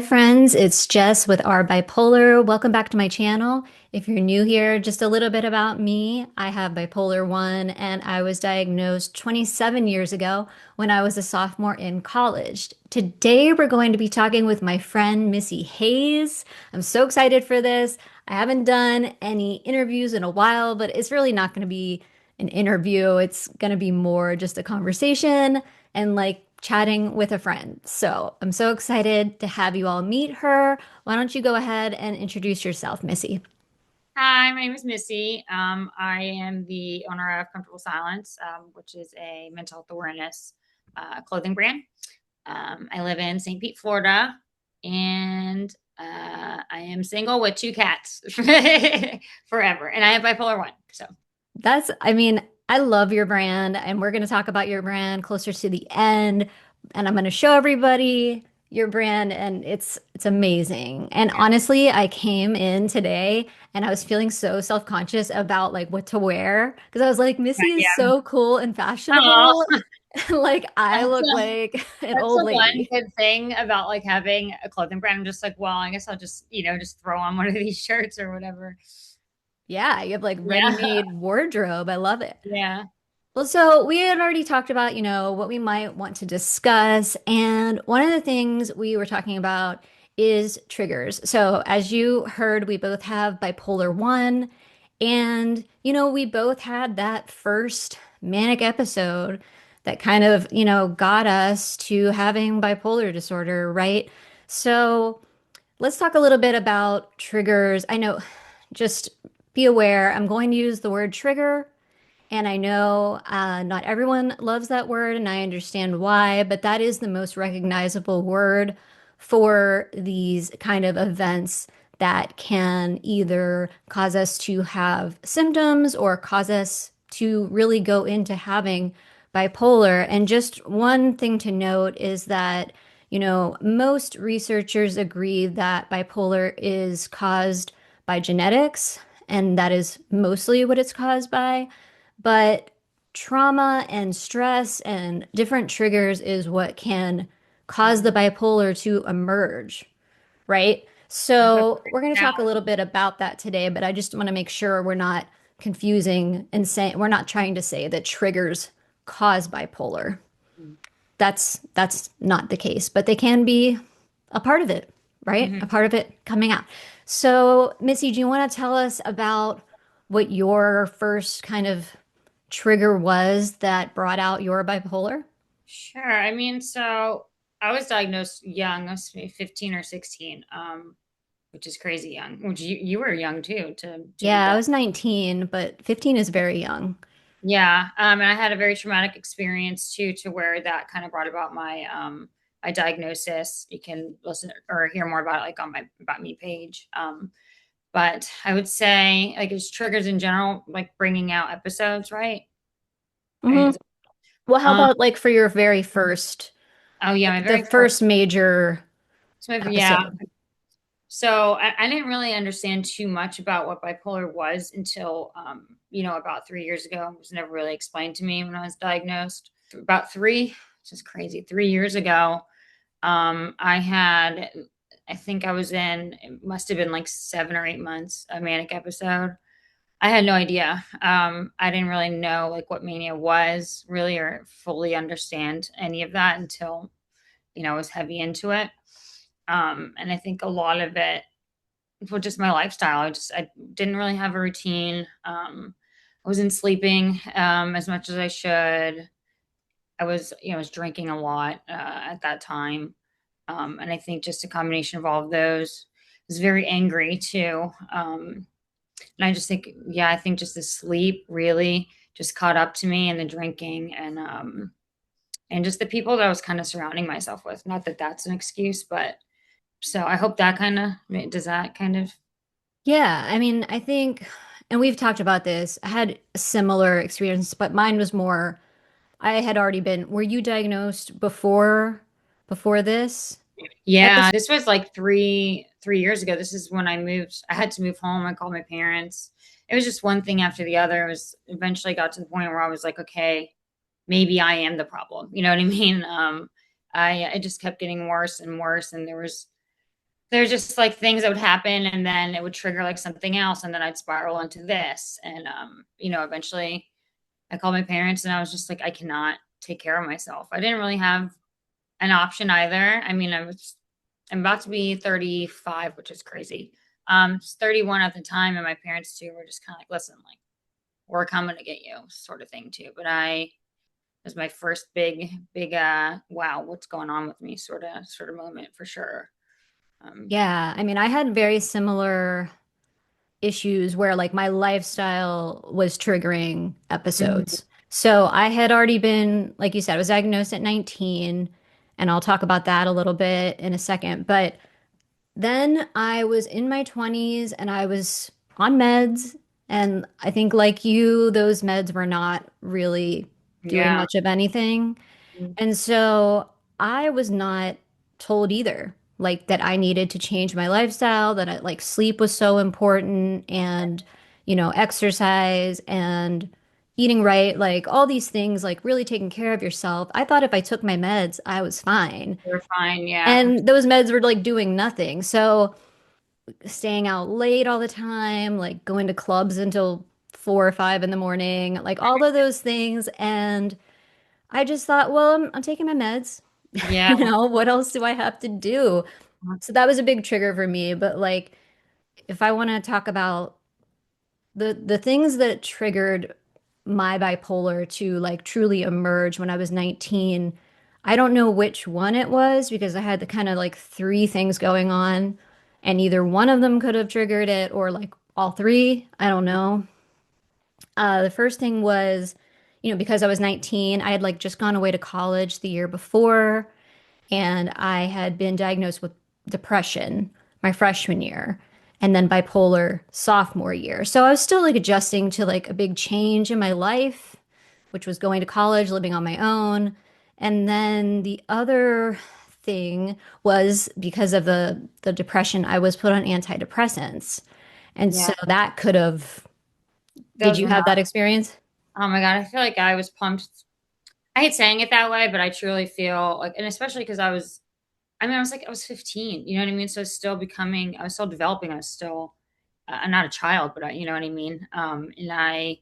Friends, it's Jess with our Bipolar. Welcome back to my channel. If you're new here, just a little bit about me. I have bipolar 1 and I was diagnosed 27 years ago when I was a sophomore in college. Today we're going to be talking with my friend Missy Haze. I'm so excited for this. I haven't done any interviews in a while, but it's really not going to be an interview. It's going to be more just a conversation and like chatting with a friend. So I'm so excited to have you all meet her. Why don't you go ahead and introduce yourself, Missy? Hi, my name is Missy. I am the owner of Comfortable Silence, which is a mental health awareness clothing brand. I live in St. Pete, Florida, and I am single with two cats forever. And I have bipolar 1. So, I love your brand, and we're going to talk about your brand closer to the end. And I'm going to show everybody your brand, and it's amazing. And yeah. honestly, I came in today and I was feeling so self-conscious about like what to wear because I was like, Missy is Yeah. so cool and Oh, fashionable. Like I that's, look like an that's old the one lady. good thing about like having a clothing brand. I'm just like, well, I guess I'll just throw on one of these shirts or whatever. Yeah, you have like Yeah. ready-made wardrobe. I love it. Yeah. Well, so we had already talked about, what we might want to discuss. And one of the things we were talking about is triggers. So, as you heard, we both have bipolar 1. And, we both had that first manic episode that kind of, got us to having bipolar disorder, right? So, let's talk a little bit about triggers. I know, just be aware, I'm going to use the word trigger. And I know not everyone loves that word, and I understand why, but that is the most recognizable word for these kind of events that can either cause us to have symptoms or cause us to really go into having bipolar. And just one thing to note is that, most researchers agree that bipolar is caused by genetics, and that is mostly what it's caused by. But trauma and stress and different triggers is what can cause the Mhm. bipolar to emerge, right? That's what So we're going to now. talk a little bit about that today, but I just want to make sure we're not confusing and saying we're not trying to say that triggers cause bipolar. That's not the case, but they can be a part of it, right? A Mhm. part of it coming out. So, Missy, do you want to tell us about what your first kind of trigger was that brought out your bipolar? Sure. I mean, so I was diagnosed young. I was maybe 15 or 16, which is crazy young. Which you were young too to be Yeah, I diagnosed. was 19, but 15 is very young. Yeah. And I had a very traumatic experience too, to where that kind of brought about my diagnosis. You can listen or hear more about it like on my about me page. But I would say like it's triggers in general, like bringing out episodes, right? Hmm. Right. Well, how Um, about like for your very first, oh yeah, my like the very first. first major So yeah. episode? So I didn't really understand too much about what bipolar was until, about 3 years ago. It was never really explained to me when I was diagnosed. About three, it's just crazy. 3 years ago, I had, I think I was in, it must have been like 7 or 8 months, a manic episode. I had no idea. I didn't really know like what mania was really or fully understand any of that until, I was heavy into it. And I think a lot of it well, just my lifestyle. I didn't really have a routine. I wasn't sleeping as much as I should. I was drinking a lot at that time, and I think just a combination of all of those. I was very angry too, and I just think, yeah, I think just the sleep really just caught up to me, and the drinking, and just the people that I was kind of surrounding myself with. Not that that's an excuse, but so I hope that kind of does that kind of. Yeah, I think, and we've talked about this. I had a similar experience, but mine was more, I had already been, were you diagnosed before this Yeah, episode? this was like three years ago. This is when I moved. I had to move home. I called my parents. It was just one thing after the other. It was eventually got to the point where I was like, okay, maybe I am the problem. You know what I mean? I it just kept getting worse and worse, and there was there's just like things that would happen and then it would trigger like something else and then I'd spiral into this. And eventually I called my parents and I was just like, I cannot take care of myself. I didn't really have an option either. I mean, I'm about to be 35, which is crazy. I was 31 at the time, and my parents too were just kind of like, listen, like we're coming to get you, sort of thing too. But I it was my first big wow, what's going on with me sort of moment for sure. Um Yeah, I mean, I had very similar issues where like my lifestyle was triggering mhm, episodes. So I had already been, like you said, I was diagnosed at 19, and I'll talk about that a little bit in a second. But then I was in my 20s and I was on meds. And I think, like you, those meds were not really doing yeah. much of anything. Mm, And so I was not told either, like that I needed to change my lifestyle, that like sleep was so important and, exercise and eating right, like all these things, like really taking care of yourself. I thought if I took my meds, I was fine. we're fine, yeah. And those meds were like doing nothing. So staying out late all the time, like going to clubs until 4 or 5 in the morning, like all of those things. And I just thought, well, I'm taking my meds. Yeah. What else do I have to do? So that was a big trigger for me. But like, if I want to talk about the things that triggered my bipolar to like truly emerge when I was 19, I don't know which one it was because I had the kind of like three things going on, and either one of them could have triggered it or like all three. I don't know. The first thing was, because I was 19, I had like just gone away to college the year before, and I had been diagnosed with depression my freshman year and then bipolar sophomore year. So I was still like adjusting to like a big change in my life, which was going to college, living on my own. And then the other thing was because of the depression, I was put on antidepressants. And Yeah. so that could have, did Those you were have not, that experience? oh my God, I feel like I was pumped. I hate saying it that way, but I truly feel like, and especially because I was 15, you know what I mean? So I was still becoming, I was still developing, I was still, I'm not a child, but you know what I mean? And I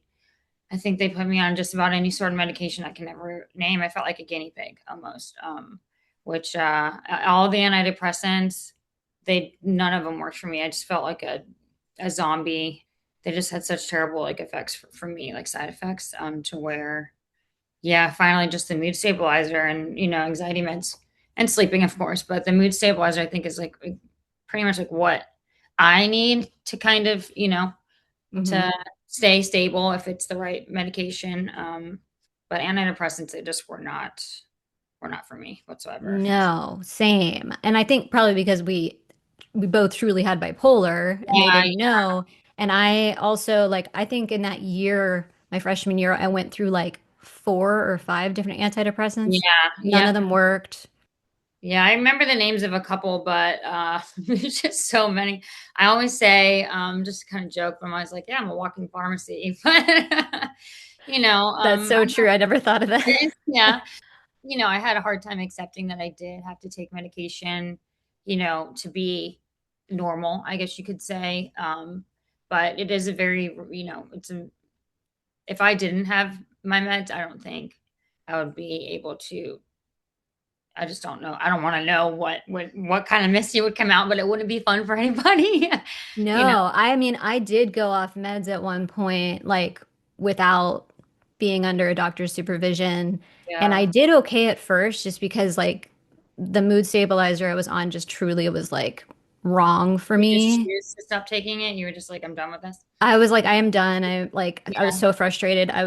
think they put me on just about any sort of medication I can ever name. I felt like a guinea pig almost, which, all the antidepressants, none of them worked for me. I just felt like a zombie. They just had such terrible like effects for me, like side effects, to where, yeah, finally just the mood stabilizer and, anxiety meds and sleeping, of course. But the mood stabilizer, I think, is like pretty much like what I need to kind of, Hmm. to stay stable if it's the right medication. But antidepressants, they just were not for me whatsoever. No, same. And I think probably because we both truly had bipolar and they Yeah, didn't know. And I also like I think in that year, my freshman year, I went through like 4 or 5 different antidepressants. yeah, None yep. of them worked. Yeah, I remember the names of a couple, but there's just so many. I always say, just kind of joke, but I'm always like, yeah, I'm a walking pharmacy. But That's so true. I never thought of that. yeah, I had a hard time accepting that I did have to take medication, to be normal, I guess you could say. But it is a very, if I didn't have my meds, I don't think I would be able to. I just don't know. I don't want to know what kind of Missy would come out, but it wouldn't be fun for anybody. you know. No, I mean, I did go off meds at one point, like without being under a doctor's supervision. And Yeah. I did okay at first just because like the mood stabilizer I was on just truly was like wrong for You just me. choose to stop taking it. You were just like, I'm done with this. I was like, I am done. I was Yeah. so frustrated. I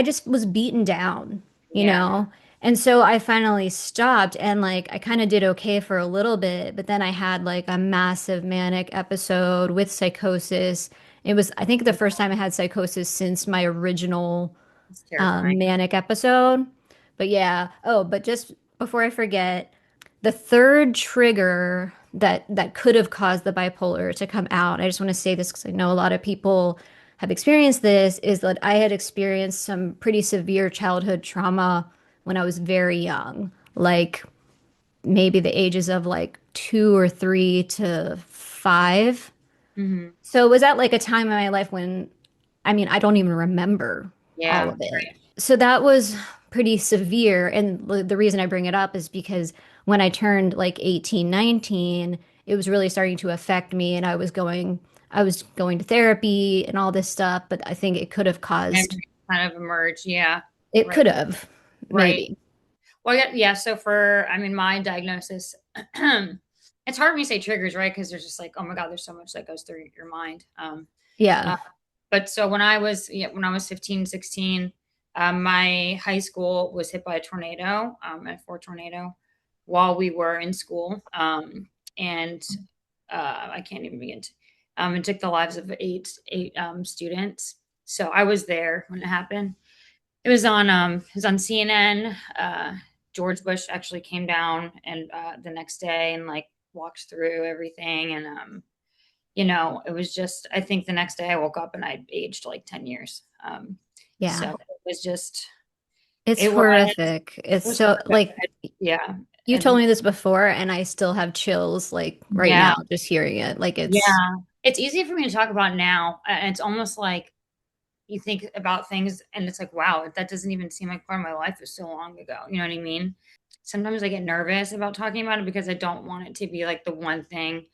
just was beaten down, you Yeah. know? And so I finally stopped and like I kind of did okay for a little bit, but then I had like a massive manic episode with psychosis. It was, I think, the first time I had psychosis since my original It's terrifying. manic episode. But yeah. Oh, but just before I forget, the third trigger that could have caused the bipolar to come out, I just want to say this because I know a lot of people have experienced this, is that I had experienced some pretty severe childhood trauma when I was very young. Like maybe the ages of like 2 or 3 to 5. Hmm. So it was at like a time in my life when, I mean, I don't even remember all Yeah. of it. So that was pretty severe. And the reason I bring it up is because when I turned like 18, 19, it was really starting to affect me and I was going to therapy and all this stuff, but I think it could have caused, Memories kind of emerge. Yeah. it Right. could have, Right. maybe. Well, yeah, yeah. So for, I mean, my diagnosis, it's hard when you say triggers, right? Because there's just like, oh my God, there's so much that goes through your mind. Yeah. Uh, but so when I was 15, 16, my high school was hit by a tornado, a four tornado while we were in school. And I can't even begin to, it took the lives of eight students. So I was there when it happened. It was on CNN. George Bush actually came down and the next day and like walked through everything and it was just I think the next day I woke up and I'd aged like 10 years. Yeah. So it was just It's it was horrific. it It's was so horrific. like Yeah. you told And me this before and I still have chills like right yeah, now just hearing it. Like it's yeah. It's easy for me to talk about now. And it's almost like you think about things and it's like, wow, that doesn't even seem like part of my life. It was so long ago. You know what I mean? Sometimes I get nervous about talking about it because I don't want it to be like the one thing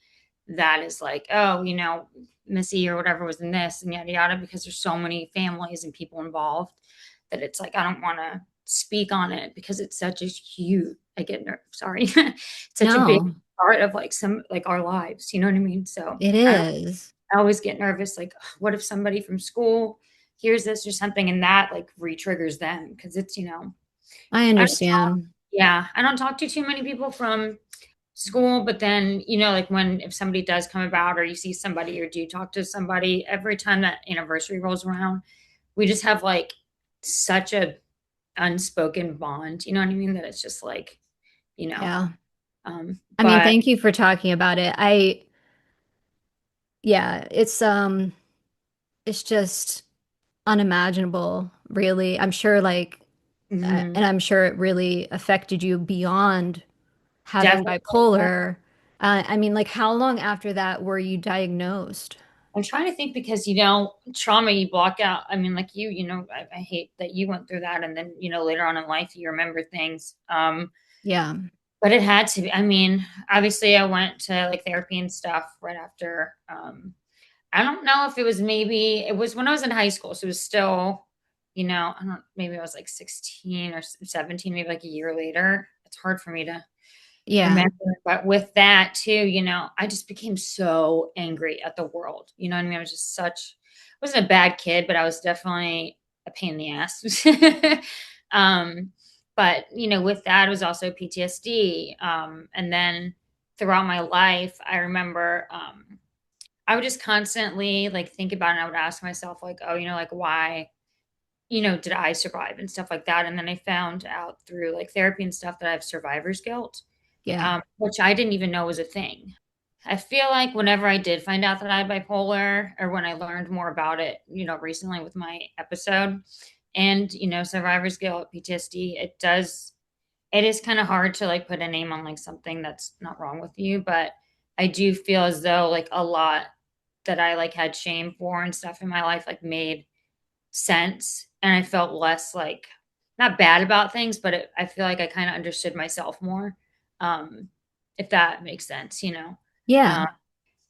that is like, oh, Missy or whatever was in this and yada yada, because there's so many families and people involved that it's like I don't want to speak on it because it's such a huge I get sorry. Such a big no, part of like some like our lives, you know what I mean? So it I is. I always get nervous, like, what if somebody from school hears this or something and that like re-triggers them? Because it's, I I don't talk, understand. yeah, I don't talk to too many people from school, but then, like when, if somebody does come about or you see somebody or do talk to somebody, every time that anniversary rolls around, we just have like such a unspoken bond, you know what I mean? That it's just like, you know, Yeah. um, I mean, but thank you for talking about it. Yeah, it's just unimaginable, really. I'm sure mhm, and I'm sure it really affected you beyond having definitely. bipolar. I mean, like how long after that were you diagnosed? I'm trying to think because trauma you block out. I mean, like I hate that you went through that, and then later on in life you remember things. Yeah. But it had to be. I mean, obviously I went to like therapy and stuff right after. I don't know if it was maybe it was when I was in high school, so it was still, I don't maybe I was like 16 or 17, maybe like a year later. It's hard for me to Yeah. remember. But with that too, I just became so angry at the world. You know what I mean? I was just I wasn't a bad kid, but I was definitely a pain in the ass. um, but with that, it was also PTSD. And then throughout my life, I remember I would just constantly like think about it and I would ask myself, like, oh, like why, did I survive and stuff like that. And then I found out through like therapy and stuff that I have survivor's guilt, Yeah. which I didn't even know was a thing. I feel like whenever I did find out that I had bipolar, or when I learned more about it, recently with my episode and, survivor's guilt, PTSD, it is kind of hard to like put a name on like something that's not wrong with you. But I do feel as though like a lot that I like had shame for and stuff in my life like made sense. And I felt less like not bad about things, but I feel like I kind of understood myself more. Um, if that makes sense, Yeah. uh,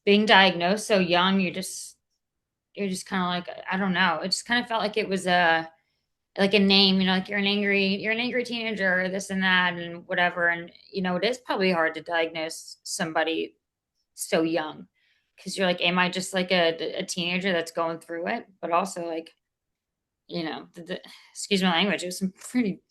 being diagnosed so young, you're just kind of like, I don't know. It just kind of felt like it was like a name, like you're an angry teenager, or this and that, and whatever. And it is probably hard to diagnose somebody so young because you're like, am I just like a teenager that's going through it? But also like, excuse my language, it was some pretty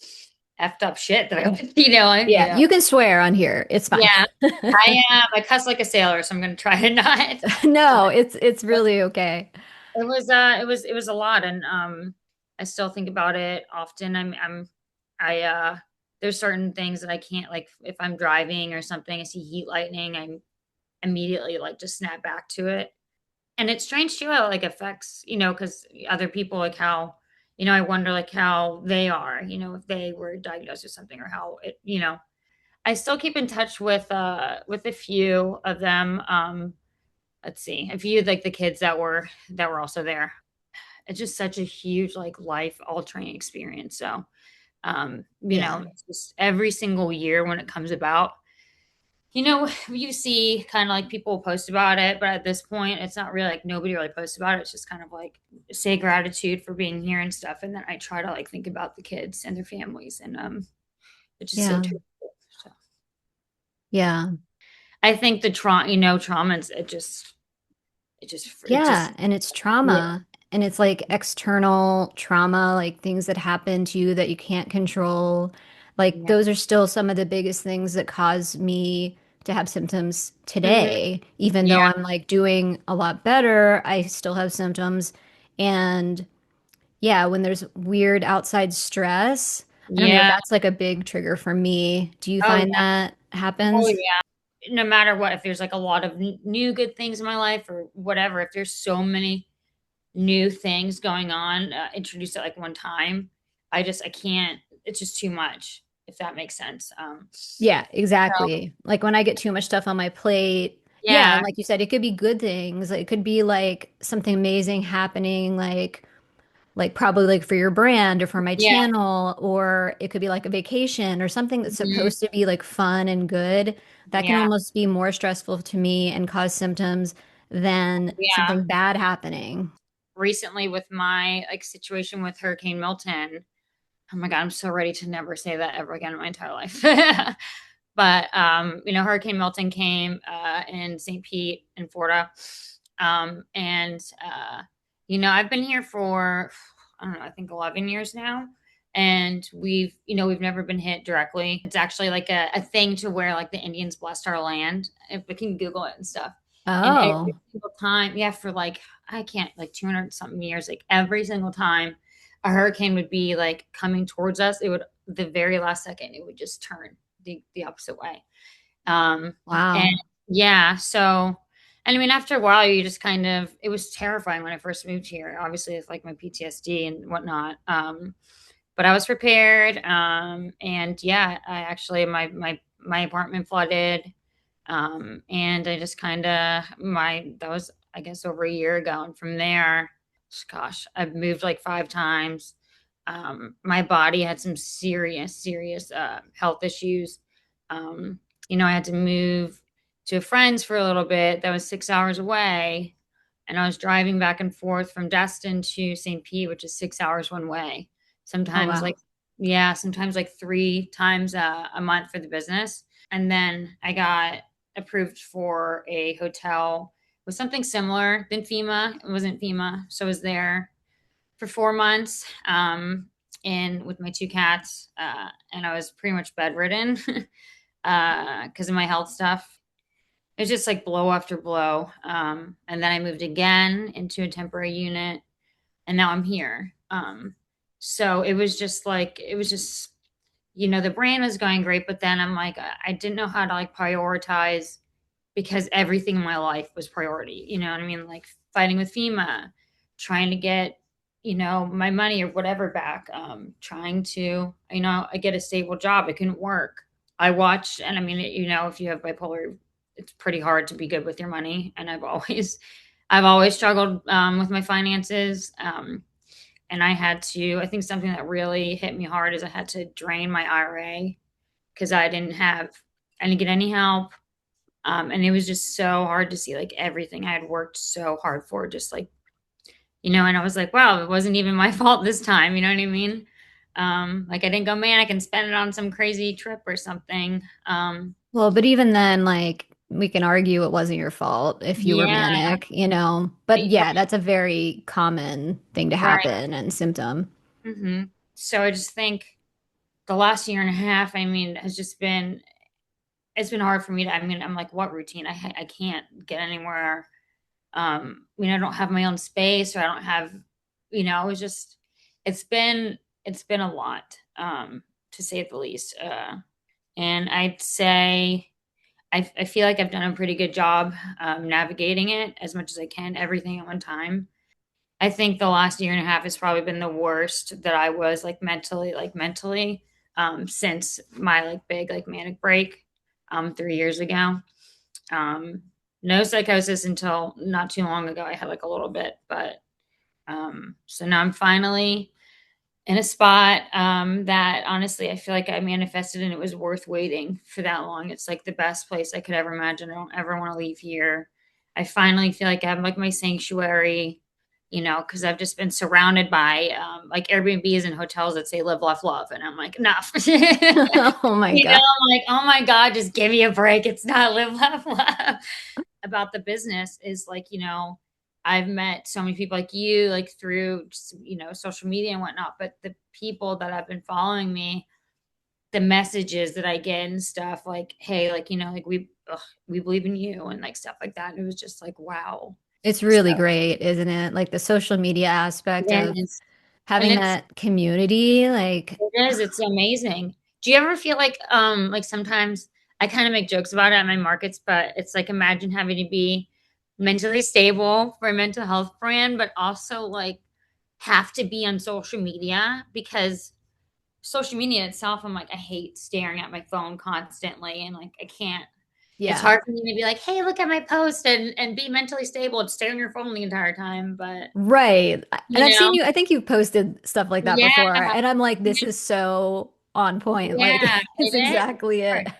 effed up shit that I went, Yeah. You can swear on here. It's fine. yeah, I am. I cuss like a sailor, so I'm gonna try to not. No, it's really okay. It was a lot, and I still think about it often. There's certain things that I can't like if I'm driving or something. I see heat lightning, I immediately like just snap back to it. And it's strange too how it like affects, because other people like how, I wonder like how they are, if they were diagnosed with something or how it. I still keep in touch with a few of them. Let's see, a few like the kids that were also there. It's just such a huge like life altering experience. So Yeah. it's just every single year when it comes about, you see kind of like people post about it, but at this point, it's not really like nobody really posts about it. It's just kind of like say gratitude for being here and stuff. And then I try to like think about the kids and their families, and it's just so Yeah. terrible. So Yeah. I think the trauma, it just, Yeah, and it's yeah, trauma. And it's like external trauma, like things that happen to you that you can't control. Like yeah, those are still some of the biggest things that cause me to have symptoms hmm, today. Even though yeah, I'm like doing a lot better, I still have symptoms. And yeah, when there's weird outside stress, I don't know, yeah. that's like a big trigger for me. Do you Oh find yeah, that oh happens? yeah. No matter what, if there's like a lot of new good things in my life or whatever, if there's so many new things going on introduced at like one time, I can't, it's just too much, if that makes sense. Yeah, So exactly. Like when I get too much stuff on my plate, yeah, yeah, and like you said, it could be good things. It could be like something amazing happening, like probably like for your brand or for my yeah, channel, or it could be like a vacation or something that's mhm, supposed to be like fun and good. That can yeah, almost be more stressful to me and cause symptoms than yeah. something bad happening. Recently with my like situation with Hurricane Milton, oh my God, I'm so ready to never say that ever again in my entire life. But Hurricane Milton came in St. Pete in Florida. And I've been here for, I don't know, I think 11 years now. And we've never been hit directly. It's actually like a thing to where like the Indians blessed our land. If we can Google it and stuff. And every Oh, single time, yeah, for like, I can't, like 200 something years, like every single time a hurricane would be like coming towards us, it would, the very last second, it would just turn the opposite way. And wow. yeah, so, and I mean, after a while, you just kind of, it was terrifying when I first moved here. Obviously, it's like my PTSD and whatnot. But I was prepared. And yeah, I actually, my apartment flooded. And I just kind of, that was, I guess, over a year ago. And from there, gosh, I've moved like 5 times. My body had some serious, serious health issues. Um, I had to move to a friend's for a little bit that was 6 hours away. And I was driving back and forth from Destin to St. Pete, which is 6 hours one way. Oh, Sometimes wow. like, yeah, sometimes like 3 times a month for the business. And then I got approved for a hotel with something similar than FEMA. It wasn't FEMA. So I was there for 4 months, and with my two cats. And I was pretty much bedridden because of my health stuff. It was just like blow after blow. And then I moved again into a temporary unit, and now I'm here. So it was just the brain was going great, but then I'm like, I didn't know how to like prioritize because everything in my life was priority. You know what I mean? Like fighting with FEMA, trying to get, my money or whatever back, trying to, I get a stable job. It couldn't work. I watched, and I mean, if you have bipolar, it's pretty hard to be good with your money. And I've always struggled with my finances. And I think something that really hit me hard is I had to drain my IRA because I didn't get any help. And it was just so hard to see like everything I had worked so hard for, just like, and I was like, wow, it wasn't even my fault this time. You know what I mean? Like I didn't go manic and spend it on some crazy trip or something. Well, but even then, like, we can argue it wasn't your fault if you were Yeah, manic, you know? But right, yeah, that's a very common thing to right. happen and symptom. Hmm. So I just think the last year and a half, I mean, it's been hard for me to, I mean, I'm like, what routine? I can't get anywhere. I don't have my own space, or I don't have, it's just, it's been, it's been a lot, to say the least. And I'd say, I feel like I've done a pretty good job, navigating it as much as I can, everything at one time. I think the last year and a half has probably been the worst that I was like mentally, since my like big like manic break. 3 years ago. Um, no psychosis until not too long ago. I had like a little bit, but so now I'm finally in a spot that honestly I feel like I manifested and it was worth waiting for that long. It's like the best place I could ever imagine. I don't ever want to leave here. I finally feel like I have like my sanctuary, because I've just been surrounded by like Airbnbs and hotels that say live, laugh, love. And I'm like, enough. Oh my God. I'm like, oh my God, just give me a break. It's not live, laugh, love. About the business is like, I've met so many people like you, like through just, social media and whatnot, but the people that have been following me, the messages that I get and stuff like, hey, like, like we believe in you and like stuff like that. And it was just like, wow. It's So really great, isn't it? Like the social media aspect it of is. And having that community. Like, it's amazing. Do you ever feel like sometimes I kind of make jokes about it at my markets, but it's like imagine having to be mentally stable for a mental health brand, but also like have to be on social media because social media itself, I'm like, I hate staring at my phone constantly and like I can't. It's yeah. hard for me to be like, hey, look at my post and be mentally stable and stay on your phone the entire time. But Right. And you I've seen know, you, I think you've posted stuff like that yeah, before. And I'm like, this is so on point. Like, yeah, it's it exactly is. it.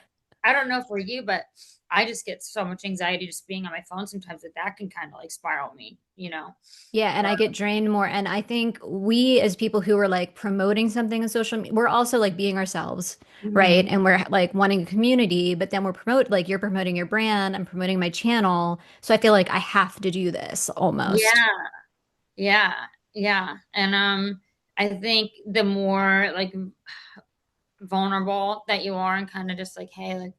I don't know for you, but I just get so much anxiety just being on my phone sometimes that can kind of like spiral me. Yeah, and But I get drained more. And I think we, as people who are like promoting something on social media, we're also like being ourselves, right? mhm. And we're like wanting a community, but then like you're promoting your brand, I'm promoting my channel. So I feel like I have to do this almost. Yeah, yeah, yeah. And I think the more like vulnerable that you are and kind of just like, hey, like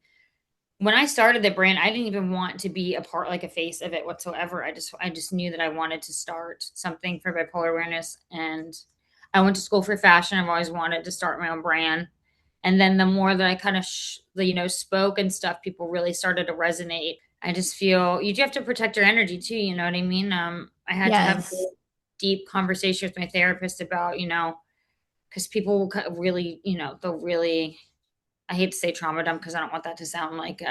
when I started the brand, I didn't even want to be a part, like a face of it whatsoever. I just knew that I wanted to start something for bipolar awareness, and I went to school for fashion. I've always wanted to start my own brand, and then the more that I kind of spoke and stuff, people really started to resonate. I just feel you do have to protect your energy too. You know what I mean? I had to have a Yes. deep conversation with my therapist about because people will really they'll really, I hate to say trauma dump because I don't want that to sound like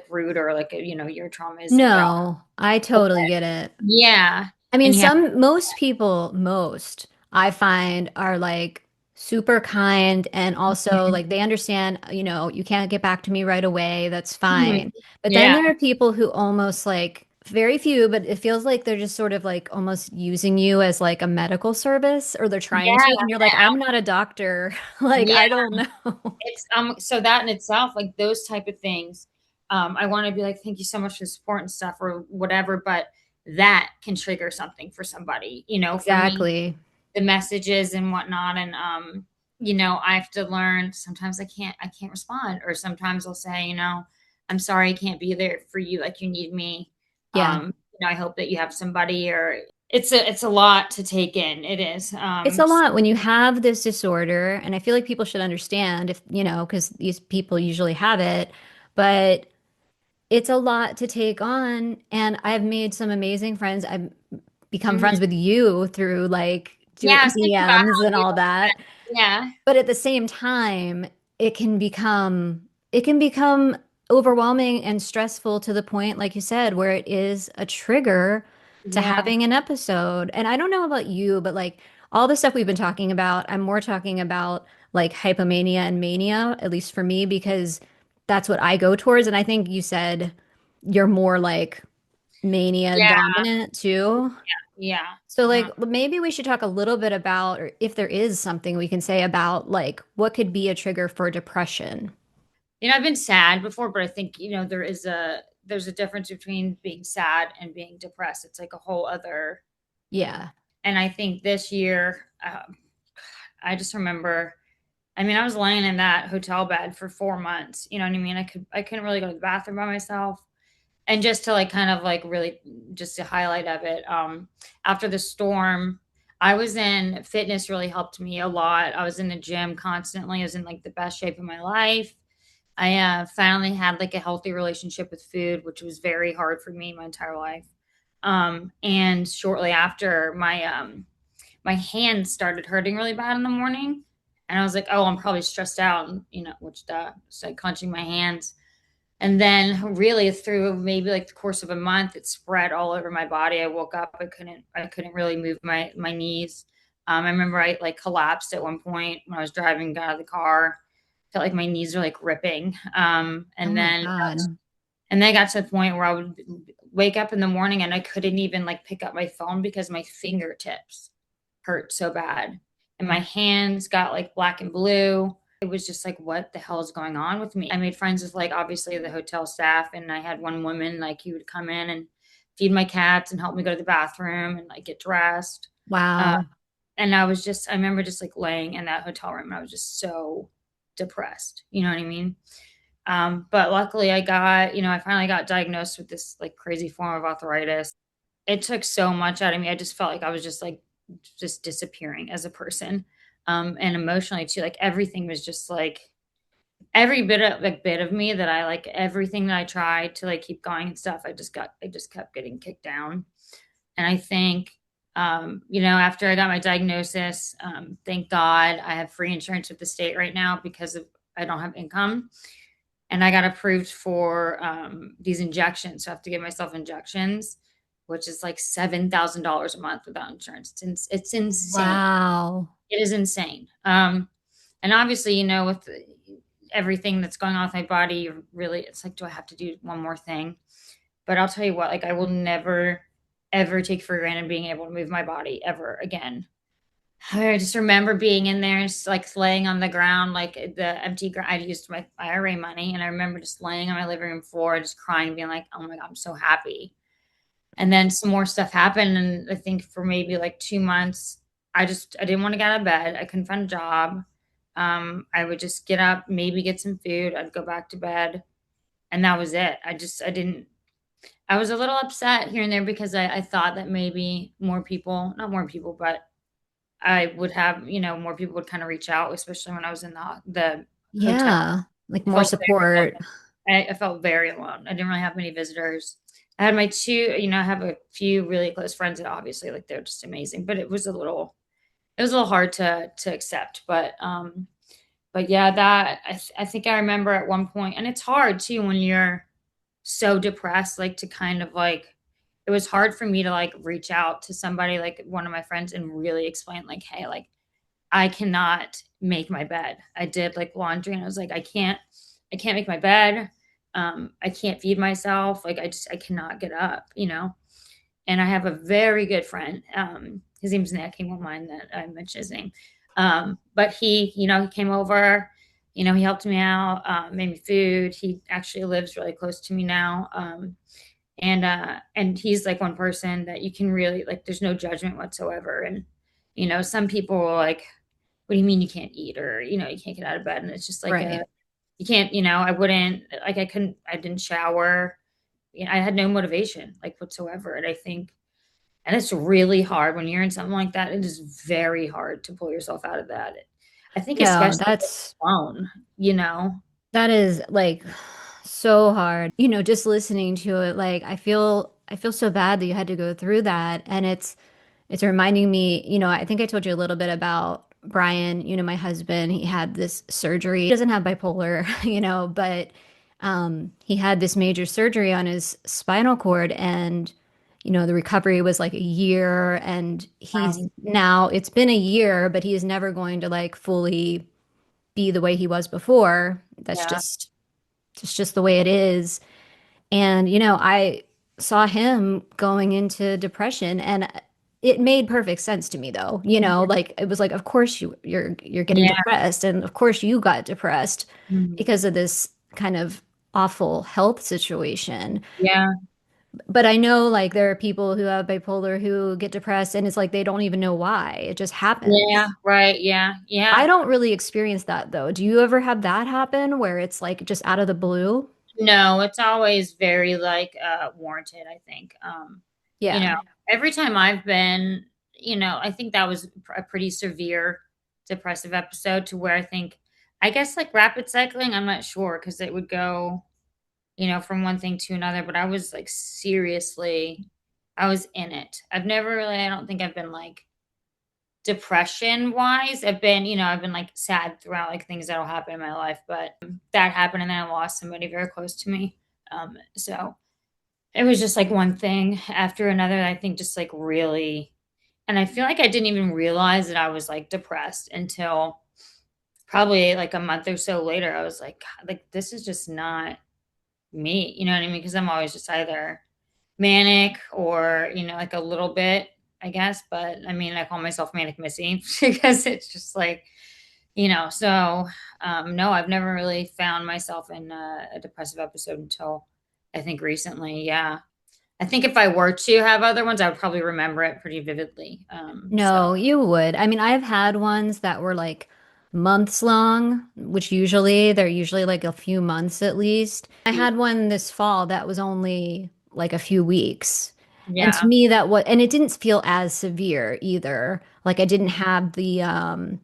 rude or like your trauma isn't valid. No, I totally get it. Yeah, I mean, and yeah, most people, most I find are like super kind and also like they understand, you can't get back to me right away. That's mhm, fine. But then yeah, there are people who almost like very few, but it feels like they're just sort of like almost using you as like a medical service or they're trying yeah, to. And you're like, I'm not a doctor. Like, yeah. I don't know. It's so that in itself, like those type of things, I want to be like, thank you so much for the support and stuff or whatever, but that can trigger something for somebody. For me, Exactly. the messages and whatnot, and I have to learn. Sometimes I can't respond, or sometimes I'll say, I'm sorry, I can't be there for you like you need me. Yeah. I hope that you have somebody, or it's a lot to take in. It is. It's a lot when you have this disorder, and I feel like people should understand if, because these people usually have it, but it's a lot to take on. And I've made some amazing friends. I've become Mhm. friends with you through like Yeah, I doing was thinking about DMs how and you. all that. Yeah, But at the same time, it can become overwhelming and stressful to the point, like you said, where it is a trigger to yeah, having an episode. And I don't know about you, but like all the stuff we've been talking about, I'm more talking about like hypomania and mania, at least for me, because that's what I go towards. And I think you said you're more like mania yeah, dominant too. yeah. So like maybe we should talk a little bit about, or if there is something we can say about like what could be a trigger for depression. I've been sad before, but I think there's a difference between being sad and being depressed. It's like a whole other. Yeah. And I think this year, I just remember. I mean, I was laying in that hotel bed for 4 months. You know what I mean? I couldn't really go to the bathroom by myself. And just to like kind of like really just a highlight of it, after the storm, I was in fitness really helped me a lot. I was in the gym constantly. I was in like the best shape of my life. I finally had like a healthy relationship with food, which was very hard for me my entire life. And shortly after, my hands started hurting really bad in the morning, And I was like, oh, I'm probably stressed out, and which started clenching my hands. And then really through maybe like the course of a month, it spread all over my body. I woke up, I couldn't really move my knees. I remember I like collapsed at one point when I was driving out of the car. Felt like my knees are like ripping. Oh my God. And then I got to the point where I would wake up in the morning and I couldn't even like pick up my phone because my fingertips hurt so bad. And my hands got like black and blue. It was just like, what the hell is going on with me? I made friends with like obviously the hotel staff, and I had one woman like he would come in and feed my cats and help me go to the bathroom and like get dressed. Uh, Wow. and I remember just like laying in that hotel room and I was just so depressed. You know what I mean? But luckily I finally got diagnosed with this like crazy form of arthritis. It took so much out of me. I just felt like I was just like just disappearing as a person. And emotionally too, like everything was just like every bit of me that I like everything that I tried to like keep going and stuff, I just kept getting kicked down. And I think after I got my diagnosis, thank God I have free insurance with the state right now because I don't have income, and I got approved for these injections. So I have to give myself injections, which is like $7,000 a month without insurance. It's insane. Wow. It is insane. And obviously, with everything that's going on with my body, really, it's like, do I have to do one more thing? But I'll tell you what, like, I will never, ever take for granted being able to move my body ever again. I just remember being in there, just like laying on the ground, like the empty ground. I used my IRA money, and I remember just laying on my living room floor, just crying, being like, "Oh my God, I'm so happy." And then some more stuff happened, and I think for maybe like 2 months, I didn't want to get out of bed. I couldn't find a job. I would just get up, maybe get some food. I'd go back to bed, and that was it. I didn't. I was a little upset here and there because I thought that maybe more people, not more people, but I would have, more people would kind of reach out, especially when I was in the hotel. Yeah. Like I more felt very support. alone. I felt very alone. I didn't really have many visitors. I had my two, I have a few really close friends that obviously like they're just amazing, but it was a little hard to accept. But yeah, that I think I remember at one point, and it's hard too when you're so depressed, like to kind of like it was hard for me to like reach out to somebody like one of my friends and really explain like, hey, like I cannot make my bed. I did like laundry and I was like, I can't make my bed. I can't feed myself. Like I cannot get up. And I have a very good friend. His name's Nick. He won't mind that I mentioned his name. But he came over, he helped me out, made me food. He actually lives really close to me now. And he's like one person that you can really like, there's no judgment whatsoever. And, some people are like, what do you mean you can't eat, or, you can't get out of bed? And it's just like Right. you can't, I wouldn't, like, I didn't shower. I had no motivation like whatsoever. And it's really hard when you're in something like that. It is very hard to pull yourself out of that. I think Yeah, especially alone, you know? that is like so hard. Just listening to it, like I feel so bad that you had to go through that. And it's reminding me, I think I told you a little bit about Brian, my husband. He had this surgery. He doesn't have bipolar, but he had this major surgery on his spinal cord, and the recovery was like a year, and Um, it's been a year, but he is never going to like fully be the way he was before. That's yeah, just the way it is. And I saw him going into depression, and it made perfect sense to me though. Like it was like, of course you're getting yeah, depressed, and of course you got depressed mhm, because of this kind of awful health situation. yeah, But I know like there are people who have bipolar who get depressed and it's like they don't even know why. It just yeah, happens. right, yeah, I yeah. don't really experience that though. Do you ever have that happen where it's like just out of the blue? No, it's always very like warranted, I think. You Yeah. know, every time I've been, I think that was a pretty severe depressive episode to where I guess like rapid cycling, I'm not sure because it would go, from one thing to another, but I was like seriously, I was in it. I don't think I've been like depression wise, I've been like sad throughout like things that'll happen in my life, but that happened and then I lost somebody very close to me. So it was just like one thing after another, I think just like really, and I feel like I didn't even realize that I was like depressed until probably like a month or so later. I was like, God, like this is just not me. You know what I mean? Because I'm always just either manic or, like a little bit, I guess. But I mean, I call myself Manic Missy because it's just like, so no, I've never really found myself in a depressive episode until I think recently. Yeah. I think if I were to have other ones, I would probably remember it pretty vividly. So No, you would. I mean, I've had ones that were like months long, which they're usually like a few months at least. I had one this fall that was only like a few weeks. And to yeah, me and it didn't feel as severe either. Like I didn't have the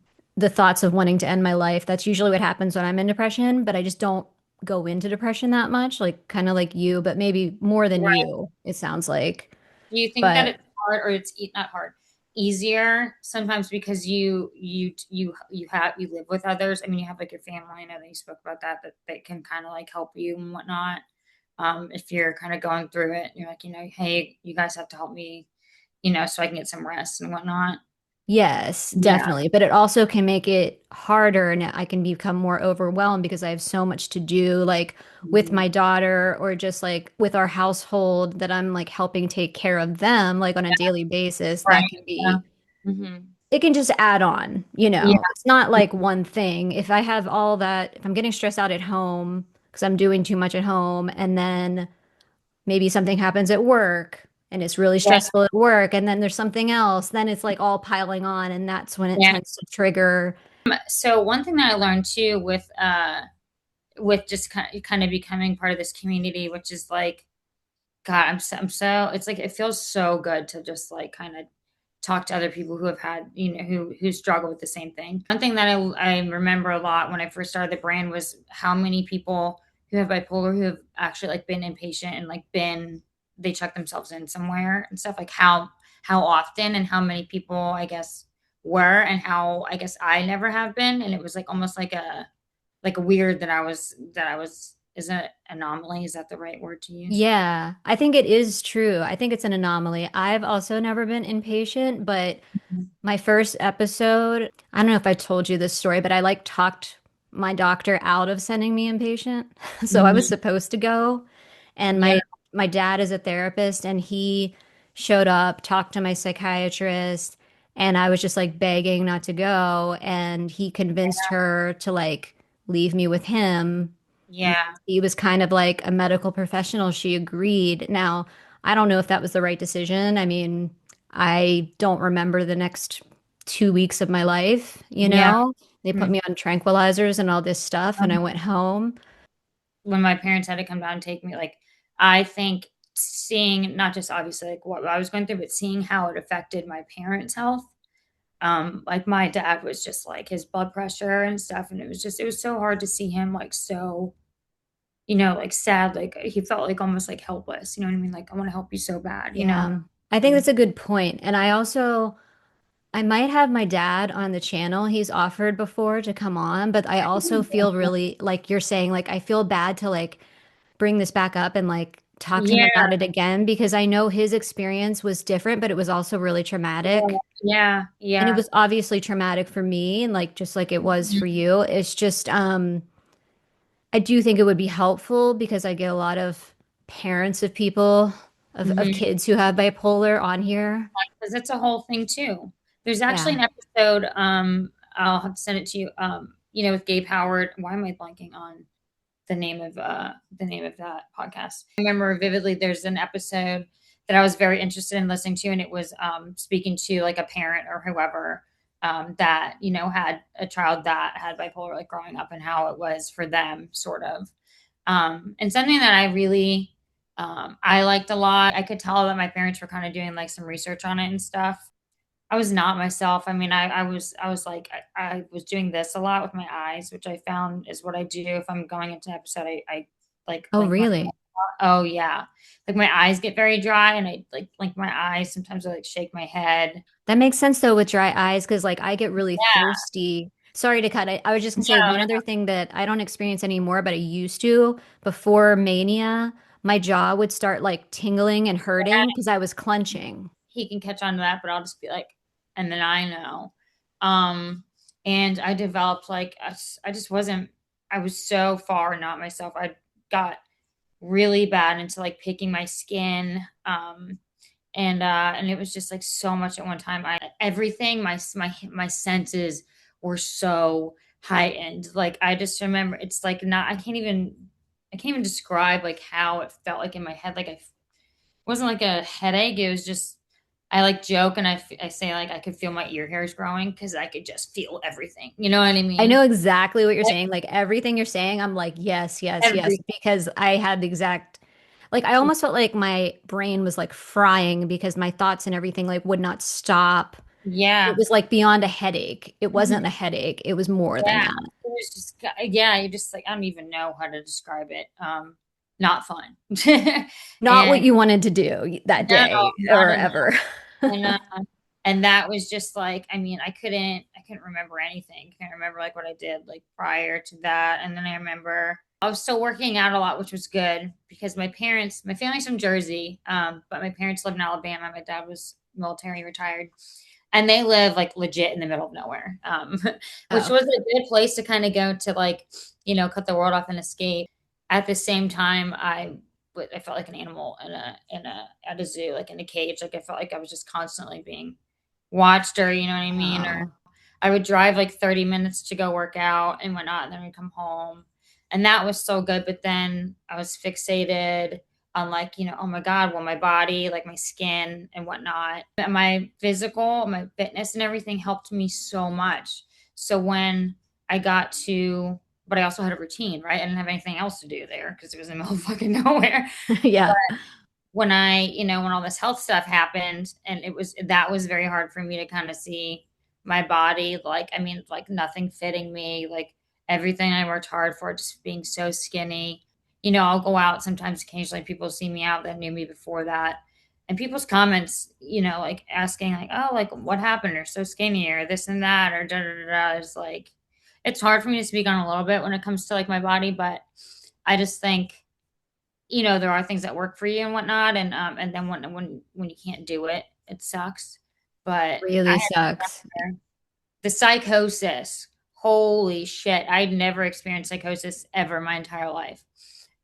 thoughts of wanting to end my life. That's usually what happens when I'm in depression, but I just don't go into depression that much, like kind of like you, but maybe more than right. you, it sounds like. Do you think that But it's hard or it's not hard, easier sometimes because you live with others? I mean, you have like your family. I know that you spoke about that they can kind of like help you and whatnot. If you're kind of going through it, you're like, hey, you guys have to help me, so I can get some rest and whatnot. yes, Yeah. definitely. But it also can make it harder and I can become more overwhelmed because I have so much to do, like with Mhm. my daughter or just like with our household that I'm like helping take care of them like on a daily basis. Right. That can Yeah. be, Hmm. it can just add on, you Yeah. know. It's not like one thing. If I have all that, if I'm getting stressed out at home because I'm doing too much at home and then maybe something happens at work and it's really Yeah. stressful at work and then there's something else, then it's like all piling on and that's when it Yeah. tends to trigger. So one thing that I learned too with just kind of becoming part of this community, which is like, God, I'm so, it's like, it feels so good to just like kind of talk to other people who have had, who struggle with the same thing. One thing that I remember a lot when I first started the brand was how many people who have bipolar who have actually like been inpatient and like they check themselves in somewhere and stuff, like how often and how many people I guess were, and how I guess I never have been. And it was like almost like weird that I was is an anomaly. Is that the right word to use? Yeah, I think it is true. I think it's an anomaly. I've also never been inpatient, but Mhm. my first episode, I don't know if I told you this story, but I like talked my doctor out of sending me inpatient. So I was Mhm. supposed to go. And Yeah, my dad is a therapist and he showed up, talked to my psychiatrist, and I was just like begging not to go. And he convinced her to like leave me with him. And yeah, he was kind of like a medical professional. She agreed. Now, I don't know if that was the right decision. I mean, I don't remember the next 2 weeks of my life, you yeah. know? They put Mhm. me on tranquilizers and all this stuff, and I went home. When my parents had to come down and take me, like, I think seeing not just obviously like what I was going through, but seeing how it affected my parents' health. Like my dad was just like his blood pressure and stuff, and it was so hard to see him like so, like sad, like he felt like almost like helpless. You know what I mean? Like I want to help you so bad. Yeah. I think that's a good point. And I might have my dad on the channel. He's offered before to come on, but I also feel really like you're saying, like, I feel bad to like bring this back up and like talk to him Yeah, about it again because I know his experience was different, but it was also really yeah, traumatic. yeah, And it yeah. was obviously traumatic for me and like just like it was for Mhm. you. It's just I do think it would be helpful because I get a lot of parents of people of Mhm. kids who have bipolar on here. Because it's a whole thing too. There's actually Yeah. an episode, I'll have to send it to you, with Gabe Howard. Why am I blanking on the name of that podcast? I remember vividly there's an episode that I was very interested in listening to, and it was speaking to like a parent or whoever that, had a child that had bipolar like growing up and how it was for them, sort of. And something that I liked a lot. I could tell that my parents were kind of doing like some research on it and stuff. I was not myself. I mean, I was like, I was doing this a lot with my eyes, which I found is what I do if I'm going into an episode. I like Oh, blink my really? Oh yeah. Like my eyes get very dry and I like my eyes. Sometimes I like shake my head. That makes sense though with dry eyes because like I get really Yeah. thirsty. Sorry to cut. I was just gonna say No, one no. other thing that I don't experience anymore, but I used to before Mania. My jaw would start like tingling and hurting because I was clenching. He can catch on to that, but I'll just be like, and then I know. Um, and I developed like I just wasn't. I was so far not myself. I got really bad into like picking my skin. And it was just like so much at one time. I everything my senses were so heightened. Like I just remember it's like not I can't even describe like how it felt like in my head. Like I wasn't like a headache. It was just I like joke and I say like I could feel my ear hairs growing because I could just feel everything. You know what I I mean? know exactly what you're saying. Like everything you're saying, I'm like, yes, yes, yes, Every because I had the exact, like, I almost felt like my brain was like frying because my thoughts and everything like would not stop. It yeah. was like beyond a headache. It Mhm. wasn't a headache. It was more than Yeah. that. It was just yeah, you just like I don't even know how to describe it. Not fun. Not what And you wanted to do that no, day not or at ever. And and that was just like, I mean, I couldn't remember anything. I can't remember like what I did like prior to that. And then I remember I was still working out a lot, which was good because my family's from Jersey, but my parents lived in Alabama. My dad was military retired, and they live like legit in the middle of nowhere, which Oh, was a good place to kind of go to like, cut the world off and escape. At the same time, I felt like an animal at a zoo, like in a cage. Like I felt like I was just constantly being watched, or you know what I mean? Or wow. I would drive like 30 minutes to go work out and whatnot, and then I'd come home. And that was so good. But then I was fixated on like, oh my God, well, my body, like my skin and whatnot. And my physical, my fitness and everything helped me so much. So when I got to, but I also had a routine, right? I didn't have anything else to do there because it was in the middle of fucking nowhere. Yeah. When when all this health stuff happened, and that was very hard for me to kind of see my body, like, I mean, like nothing fitting me, like everything I worked hard for, just being so skinny. I'll go out sometimes, occasionally people see me out that knew me before that. And people's comments, like asking, like, oh, like what happened, or so skinny, or this and that, or da da da da, is like, it's hard for me to speak on a little bit when it comes to like my body, but I just think there are things that work for you and whatnot, and then when you can't do it, it sucks. But Really sucks. the psychosis, holy shit, I'd never experienced psychosis ever in my entire life.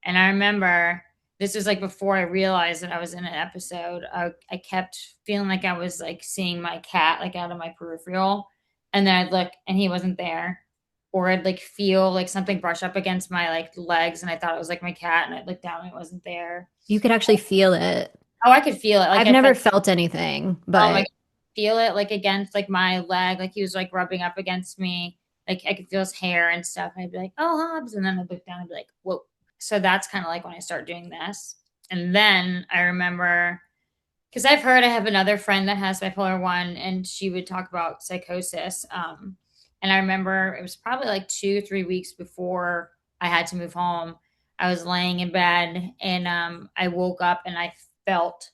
And I remember this was like before I realized that I was in an episode. I kept feeling like I was like seeing my cat like out of my peripheral, and then I'd look and he wasn't there, or I'd like feel like something brush up against my like legs, and I thought it was like my cat, and I'd look down and it wasn't there. You could actually feel it. Oh, I could feel it. Like I've I felt, never felt anything, oh my but God, feel it like against like my leg, like he was like rubbing up against me. Like I could feel his hair and stuff. And I'd be like, oh, Hobbs. And then I'd look down and be like, whoa. So that's kind of like when I start doing this. And then I remember, because I've heard, I have another friend that has bipolar one, and she would talk about psychosis. And I remember it was probably like 2, 3 weeks before I had to move home. I was laying in bed, and I woke up and felt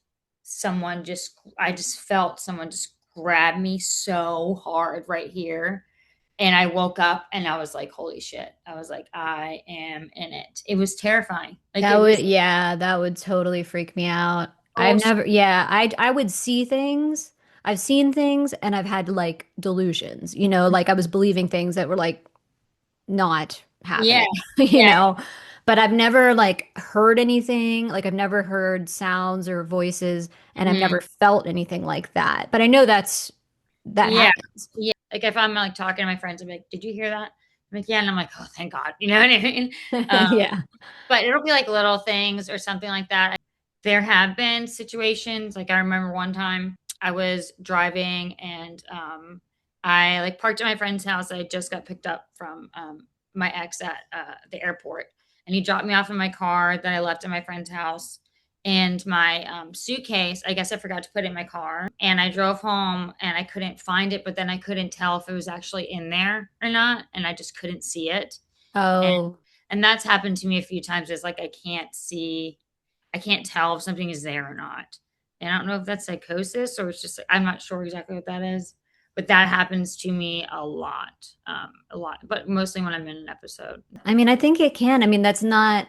I just felt someone just grab me so hard right here. And I woke up and I was like, holy shit. I was like, I am in it. It was terrifying. Like that it would, was yeah, that would totally freak me out. so, Yeah, I would see things. I've seen things and I've had like delusions, like I was believing things that were like not yeah, happening, yeah. but I've never like heard anything. Like I've never heard sounds or voices and I've Mhm. never felt anything like that. But I know that Yeah. happens. Yeah. Like if I'm like talking to my friends, I'm like, did you hear that? I'm like, yeah. And I'm like, oh, thank God. You know what I mean? Um, Yeah. but it'll be like little things or something like that. There have been situations, like I remember one time I was driving, and I like parked at my friend's house. I just got picked up from my ex at the airport, and he dropped me off in my car that I left at my friend's house. And my suitcase, I guess I forgot to put it in my car. And I drove home and I couldn't find it, but then I couldn't tell if it was actually in there or not. And I just couldn't see it. And Oh, and that's happened to me a few times. It's like I can't see. I can't tell if something is there or not. And I don't know if that's psychosis or it's just I'm not sure exactly what that is, but that happens to me a lot, but mostly when I'm in an episode. I mean, I think it can. I mean, that's not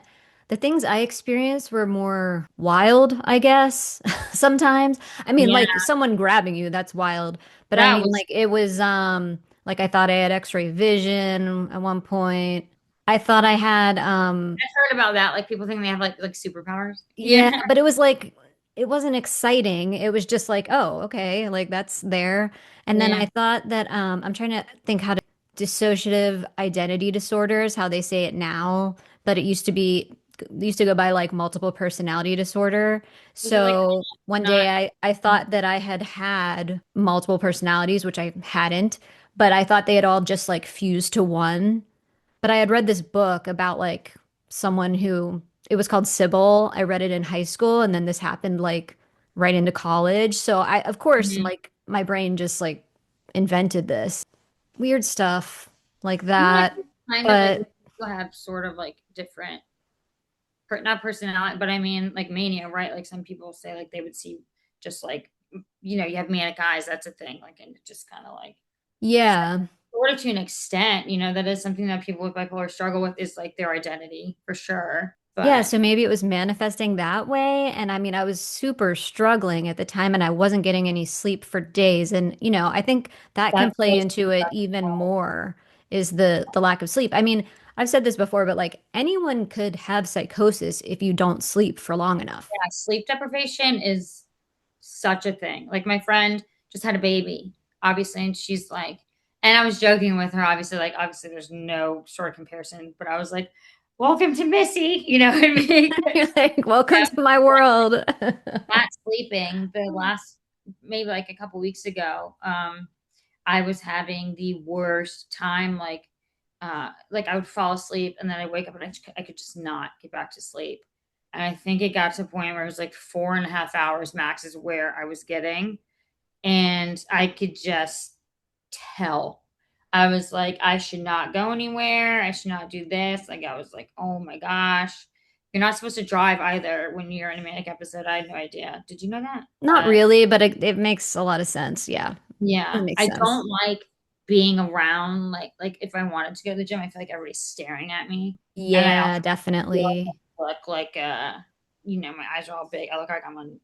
the things I experienced were more wild, I guess, sometimes. I mean, Yeah, like someone grabbing you, that's wild. But I that mean, was like it was like I thought I had X-ray vision at one point. I thought I had I've heard about that. Like people think they have like superpowers. yeah, Yeah, but it was like it wasn't exciting. It was just like, oh, okay, like that's there. And then yeah. I thought that I'm trying to think how to dissociative identity disorders, how they say it now, but it used to go by like multiple personality disorder. Was it like So one not? day I thought that I had had multiple personalities, which I hadn't, but I thought they had all just like fused to one. But I had read this book about like someone who it was called Sybil. I read it in high school and then this happened like right into college. So I of course Mhm. like my brain just like invented this weird stuff like Yeah, that. kind of like But people have sort of like different, not personality, but I mean like mania, right? Like some people say like they would see just like you have manic eyes. That's a thing. Like and it just kind of like yeah. sort of to an extent, that is something that people with bipolar struggle with is like their identity for sure. Yeah, But so maybe it was manifesting that way. And I mean, I was super struggling at the time and I wasn't getting any sleep for days. And, I think that can that's play so into it even more is the lack of sleep. I mean, I've said this before, but like anyone could have psychosis if you don't sleep for long enough. yeah, sleep deprivation is such a thing. Like my friend just had a baby, obviously, and she's like, and I was joking with her, obviously, like obviously there's no sort of comparison, but I was like, "Welcome to Missy," you know what I mean? You're like, welcome Yeah, to my world. not sleeping. The last maybe like a couple weeks ago, I was having the worst time. Like I would fall asleep and then I wake up and I could just not get back to sleep. And I think it got to a point where it was like 4.5 hours max is where I was getting. And I could just tell. I was like, I should not go anywhere. I should not do this. Like, I was like, oh my gosh. You're not supposed to drive either when you're in a manic episode. I had no idea. Did you know that? Not really, but it makes a lot of sense. Yeah, it Yeah, makes I sense. don't like being around like if I wanted to go to the gym, I feel like everybody's staring at me, and I Yeah, also feel like definitely. I look like my eyes are all big. I look like I'm on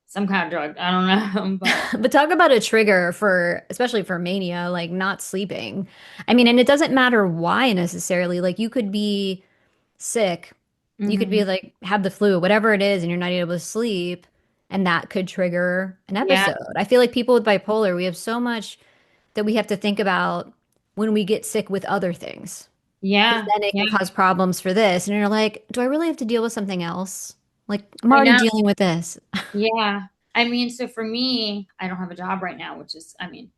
some kind of drug. I don't know, but But talk about a trigger for, especially for mania, like not sleeping. I mean, and it doesn't matter why necessarily. Like you could be sick, you could be hmm like have the flu, whatever it is, and you're not able to sleep, and that could trigger an yeah, episode. I feel like people with bipolar, we have so much that we have to think about when we get sick with other things. Because yeah, then it yeah. can cause problems for this. And you're like, do I really have to deal with something else? Like, I'm I already know. dealing with this. Yeah, I mean, so for me, I don't have a job right now, which is, I mean,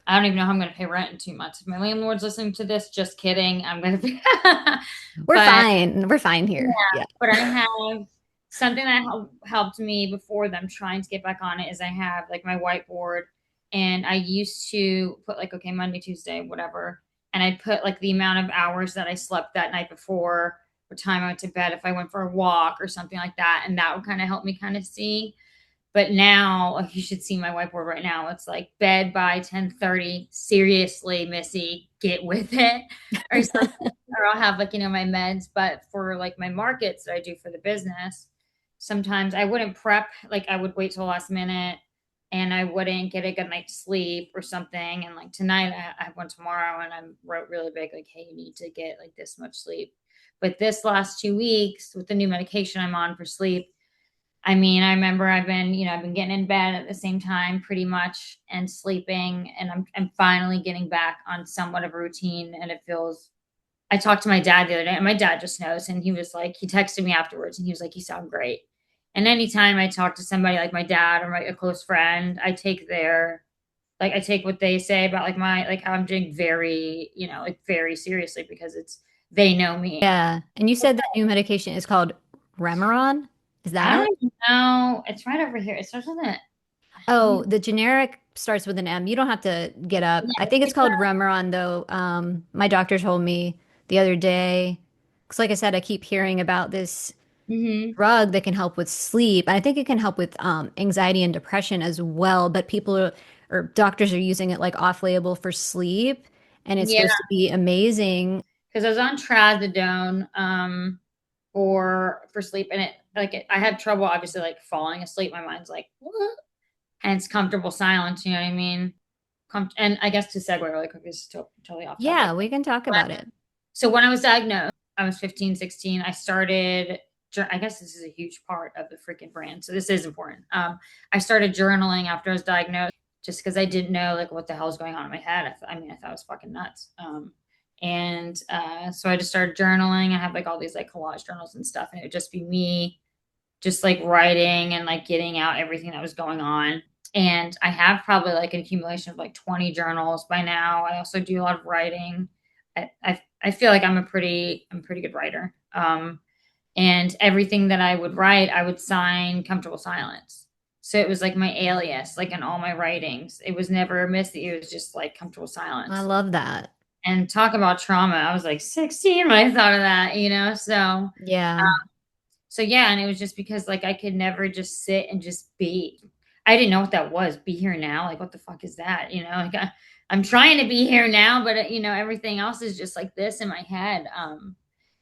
I don't even know how I'm going to pay rent in 2 months. If my landlord's listening to this, just kidding. I'm going to be, We're but fine. We're fine yeah, here. Yeah. but I have something that helped me before them trying to get back on it is I have like my whiteboard and I used to put like, okay, Monday, Tuesday, whatever. And I put like the amount of hours that I slept that night before, what time I went to bed, if I went for a walk or something like that. And that would kind of help me kind of see. But now, like, you should see my whiteboard right now. It's like bed by 10:30. Seriously, Missy, get with it. Or something. Or I'll have like, my meds. But for like my markets that I do for the business, sometimes I wouldn't prep. Like I would wait till the last minute and I wouldn't get a good night's sleep or something. And like tonight, I have one tomorrow and I wrote really big, like, hey, you need to get like this much sleep. But this last 2 weeks with the new medication I'm on for sleep, I mean, I remember I've been getting in bed at the same time pretty much and sleeping, and I'm finally getting back on somewhat of a routine, and it feels. I talked to my dad the other day, and my dad just knows, and he texted me afterwards, and he was like, "You sound great." And anytime I talk to somebody like my dad or a close friend, I take what they say about like how I'm doing very, like very seriously because they know me. Yeah. And you said that new medication is called Remeron? Is I that don't it? even know. It's right over here. It starts with an Oh, the generic starts with an M. You don't have to get up. I think it's called Remeron, though. My doctor told me the other day, because like I said, I keep hearing about this Hmm. drug that can help with sleep. I think it can help with anxiety and depression as well, but or doctors are using it like off-label for sleep, and it's Yeah, supposed to be amazing. because I was on trazodone for sleep, and I have trouble obviously like falling asleep. My mind's like, what? And it's comfortable silence. You know what I mean? And I guess to segue really quick, this is totally off Yeah, topic. we can talk about it. So when I was diagnosed, I was 15, 16. I started, I guess this is a huge part of the freaking brand. So this is important. I started journaling after I was diagnosed just because I didn't know like what the hell was going on in my head. I mean, I thought it was fucking nuts. So I just started journaling. I have like all these like collage journals and stuff, and it would just be me just like writing and like getting out everything that was going on. And I have probably like an accumulation of like 20 journals by now. I also do a lot of writing. I feel like I'm a pretty good writer. And everything that I would write, I would sign Comfortable Silence. So it was like my alias, like in all my writings. It was never Missy. It was just like Comfortable I Silence. love that. And talk about trauma. I was like 16 when I thought of that, you know? Yeah. So yeah, and it was just because like I could never just sit and just be. I didn't know what that was. Be here now. Like what the fuck is that? You know, like I'm trying to be here now, but you know, everything else is just like this in my head.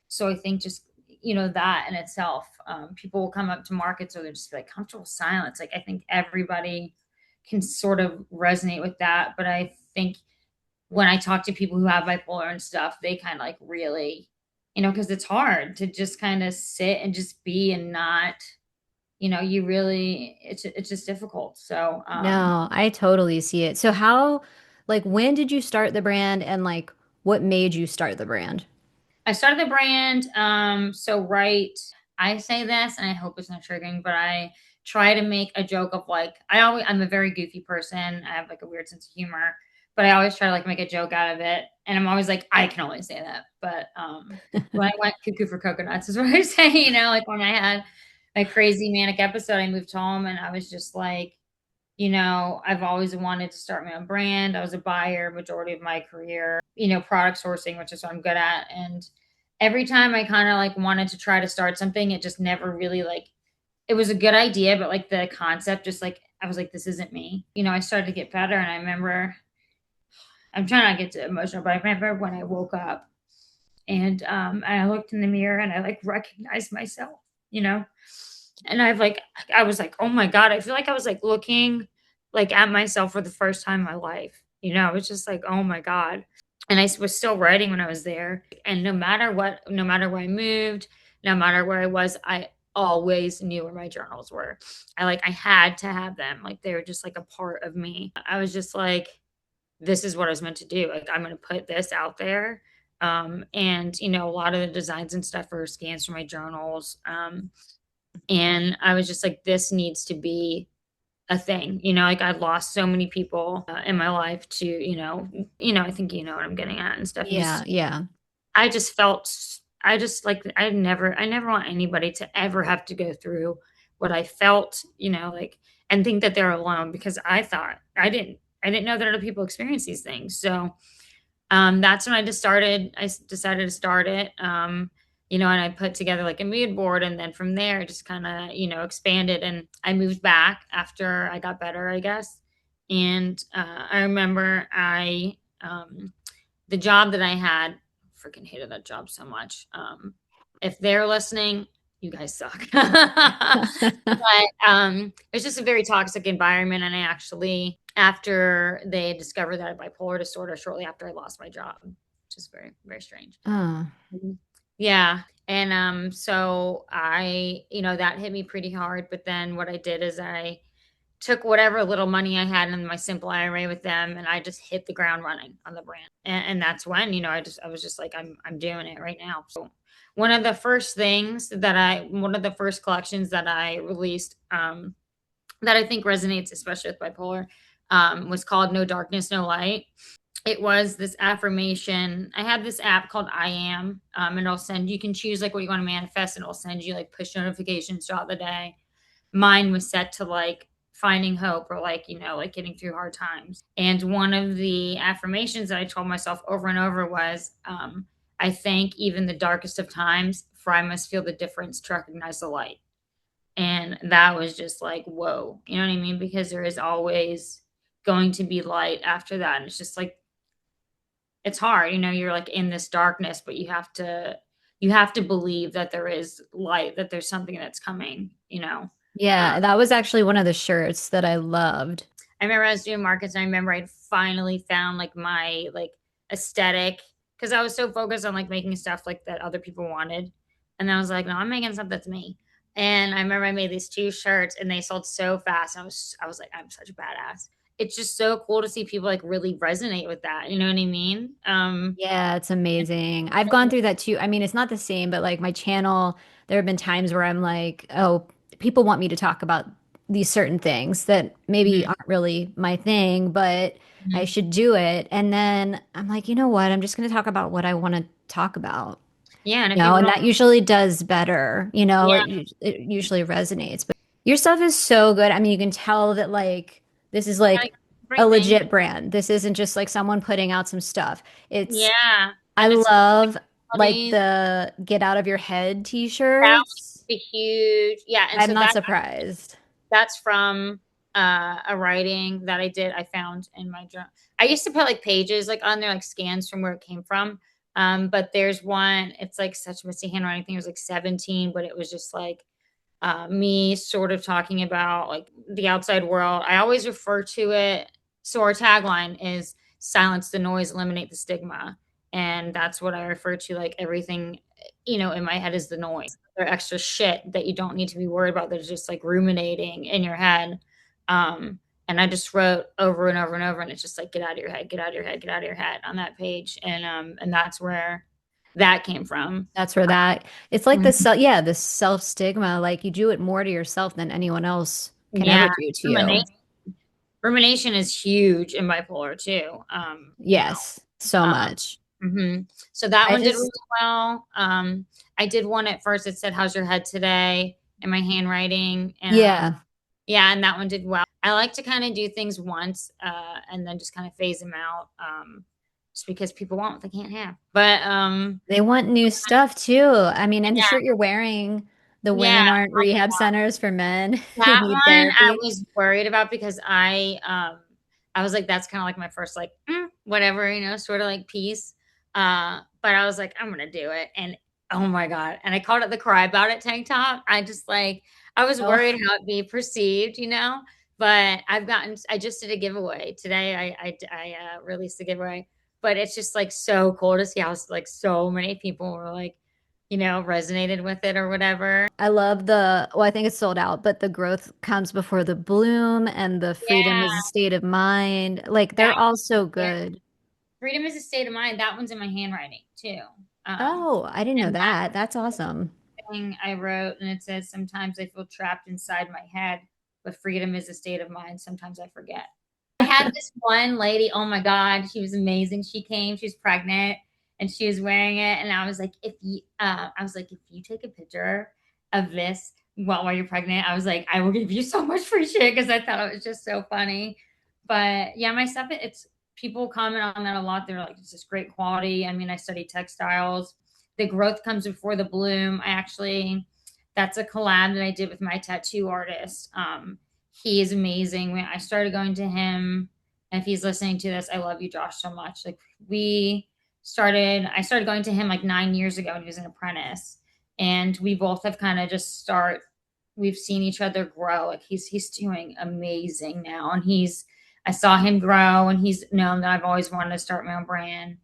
So I think just that in itself, people will come up to markets or they're just like comfortable silence. Like I think everybody can sort of resonate with that, but I think when I talk to people who have bipolar and stuff, they kind of like really, because it's hard to just kind of sit and just be and not, you really, it's just difficult. So, No, I totally see it. So like, when did you start the brand and like, what made you start the brand? I started the brand. I say this and I hope it's not triggering, but I try to make a joke of like, I'm a very goofy person. I have like a weird sense of humor, but I always try to like make a joke out of it. And I'm always like, I can only say that. But when I went cuckoo for coconuts is what I say, like when I had a crazy manic episode, I moved home and I was just like, I've always wanted to start my own brand. I was a buyer majority of my career, product sourcing, which is what I'm good at. And every time I kind of like wanted to try to start something, it just never really like it was a good idea, but like the concept just like I was like, this isn't me. I started to get better and I remember I'm trying not to get too emotional, but I remember when I woke up and I looked in the mirror and I like recognized myself, you know? And I was like, oh my God, I feel like I was like looking like at myself for the first time in my life. I was just like, oh my God. And I was still writing when I was there. And no matter where I moved, no matter where I was, I always knew where my journals were. I had to have them. Like they were just like a part of me. I was just like, this is what I was meant to do. Like I'm gonna put this out there. And a lot of the designs and stuff are scans from my journals. And I was just like, this needs to be a thing. Like I lost so many people in my life to, I think you know what I'm getting at and stuff. And Yeah, just yeah. I just felt I just like I never want anybody to ever have to go through what I felt, like and think that they're alone because I didn't know that other people experience these things. So that's when I decided to start it. And I put together like a mood board. And then from there, just kind of, expanded. And I moved back after I got better, I guess. And I remember the job that I had, freaking hated that job so much. If they're listening, you guys suck. But it's just a very toxic environment. And I actually, after they discovered that I had bipolar disorder, shortly after I lost my job, which is very, very strange. Oh, Mhm. Yeah. And so that hit me pretty hard. But then what I did is I took whatever little money I had in my simple IRA with them and I just hit the ground running on the brand. And that's when, I was just like, I'm doing it right now. So one of the first collections that I released, that I think resonates, especially with bipolar, was called No Darkness, No Light. It was this affirmation. I have this app called I Am, and you can choose like what you want to manifest, and it'll send you like push notifications throughout the day. Mine was set to like finding hope or like, like getting through hard times. And one of the affirmations that I told myself over and over was, I think even the darkest of times, for I must feel the difference to recognize the light. And that was just like, whoa, you know what I mean? Because there is always going to be light after that. And it's just like, it's hard, you're like in this darkness, but you have to believe that there is light, that there's something that's coming. Yeah, Um, that was actually one of the shirts that I loved. I remember I was doing markets and I remember I'd finally found like my like aesthetic because I was so focused on like making stuff like that other people wanted. And I was like, no, I'm making stuff that's me. And I remember I made these two shirts and they sold so fast. I was like, I'm such a badass. It's just so cool to see people like really resonate with that. You know what I mean? Yeah, it's amazing. I've gone through that too. I mean, it's not the same, but like my channel, there have been times where I'm like, oh, people want me to talk about these certain things that maybe Mhm, aren't really my thing, but I mhm. should do it. And then I'm like, you know what? I'm just going to talk about what I want to talk about. Yeah, and if You know, people and don't, that usually does better. You know, yeah, it usually resonates. But your stuff is so good. I mean, you can tell that like this is like like a great thing. legit brand. This isn't just like someone putting out some stuff. It's Yeah, I and it's love like quality. the get out of your head That was t-shirts. a huge, yeah, and I'm so not that surprised. that's from a writing that I did. I found in my journal. I used to put like pages like on there, like scans from where it came from. But there's one. It's like such messy handwriting. I think it was like 17, but it was just like me sort of talking about like the outside world. I always refer to it. So our tagline is "Silence the noise, eliminate the stigma," and that's what I refer to. Like everything, in my head is the noise. Or extra shit that you don't need to be worried about. There's just like ruminating in your head. And I just wrote over and over and over, and it's just like get out of your head, get out of your head, get out of your head on that page, and that's where that came from. That's where that it's like the Mhm. self yeah, the self stigma, like you do it more to yourself than anyone else can ever Yeah, do to you. rumination. Rumination is huge in bipolar too. Yes, so Uh, much. so that I one did really just well. I did one at first. It said, "How's your head today?" in my handwriting, and yeah, yeah, and that one did well. I like to kind of do things once, and then just kind of phase them out, just because people want what they can't have. But they want new stuff too. I mean, and the yeah, shirt you're wearing, the yeah, women aren't rehab centers for men who that need one I therapy. was worried about because I was like, that's kind of like my first like whatever, sort of like piece. But I was like, I'm gonna do it. And oh my God. And I called it the cry about it tank top. I was Oh, worried how it'd be perceived. But I just did a giveaway today. I released a giveaway, but it's just like so cool to see how like so many people were like, resonated with it or whatever. I love well, I think it's sold out, but the growth comes before the bloom and the freedom is a Yeah. state of mind. Like That they're all so yeah. good. Freedom is a state of mind. That one's in my handwriting too. Um, Oh, I didn't know and that. That's awesome. that thing I wrote, and it says, "Sometimes I feel trapped inside my head, but freedom is a state of mind. Sometimes I forget." I had this one lady. Oh my God, she was amazing. She came. She was pregnant, and she was wearing it. And I was like, if you take a picture of this while you're pregnant, I was like, I will give you so much free shit because I thought it was just so funny. But yeah, my stuff, it's people comment on that a lot. They're like, it's just great quality. I mean, I study textiles. The growth comes before the bloom. That's a collab that I did with my tattoo artist. He is amazing. When I started going to him, and if he's listening to this, I love you, Josh, so much. Like I started going to him like 9 years ago, and he was an apprentice, and we both have kind of just we've seen each other grow. Like he's doing amazing now, and I saw him grow, and he's known that I've always wanted to start my own brand.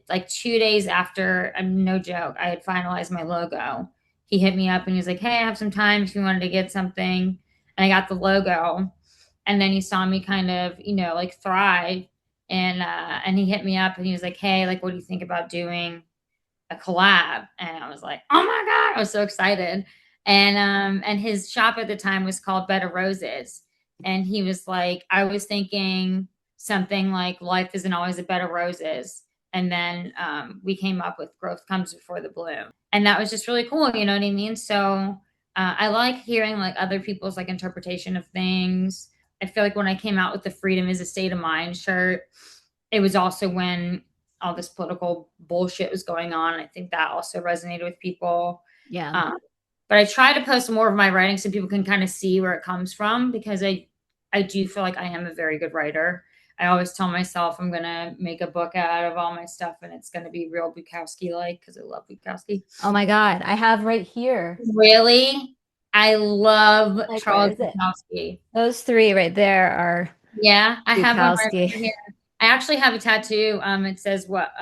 Like 2 days after, no joke, I had finalized my logo. He hit me up and he was like, "Hey, I have some time if you wanted to get something." And I got the logo. And then he saw me kind of, like thrive. And he hit me up and he was like, "Hey, like, what do you think about doing a collab?" And I was like, "Oh my God," I was so excited. And his shop at the time was called Bed of Roses. And he was like, I was thinking something like life isn't always a bed of roses. And then we came up with growth comes before the bloom. And that was just really cool, you know what I mean? So I like hearing like other people's like interpretation of things. I feel like when I came out with the freedom is a state of mind shirt, it was also when all this political bullshit was going on. I think that also resonated with people. Yeah. Um, but I try to post more of my writing so people can kind of see where it comes from, because I do feel like I am a very good writer. I always tell myself I'm gonna make a book out of all my stuff, and it's gonna be real Bukowski like, because I love Bukowski. Oh my God. I have right here. Really, I love Like, where Charles is it? Bukowski. Those three right there are Yeah, I have one right Bukowski. here. I actually have a tattoo. It says what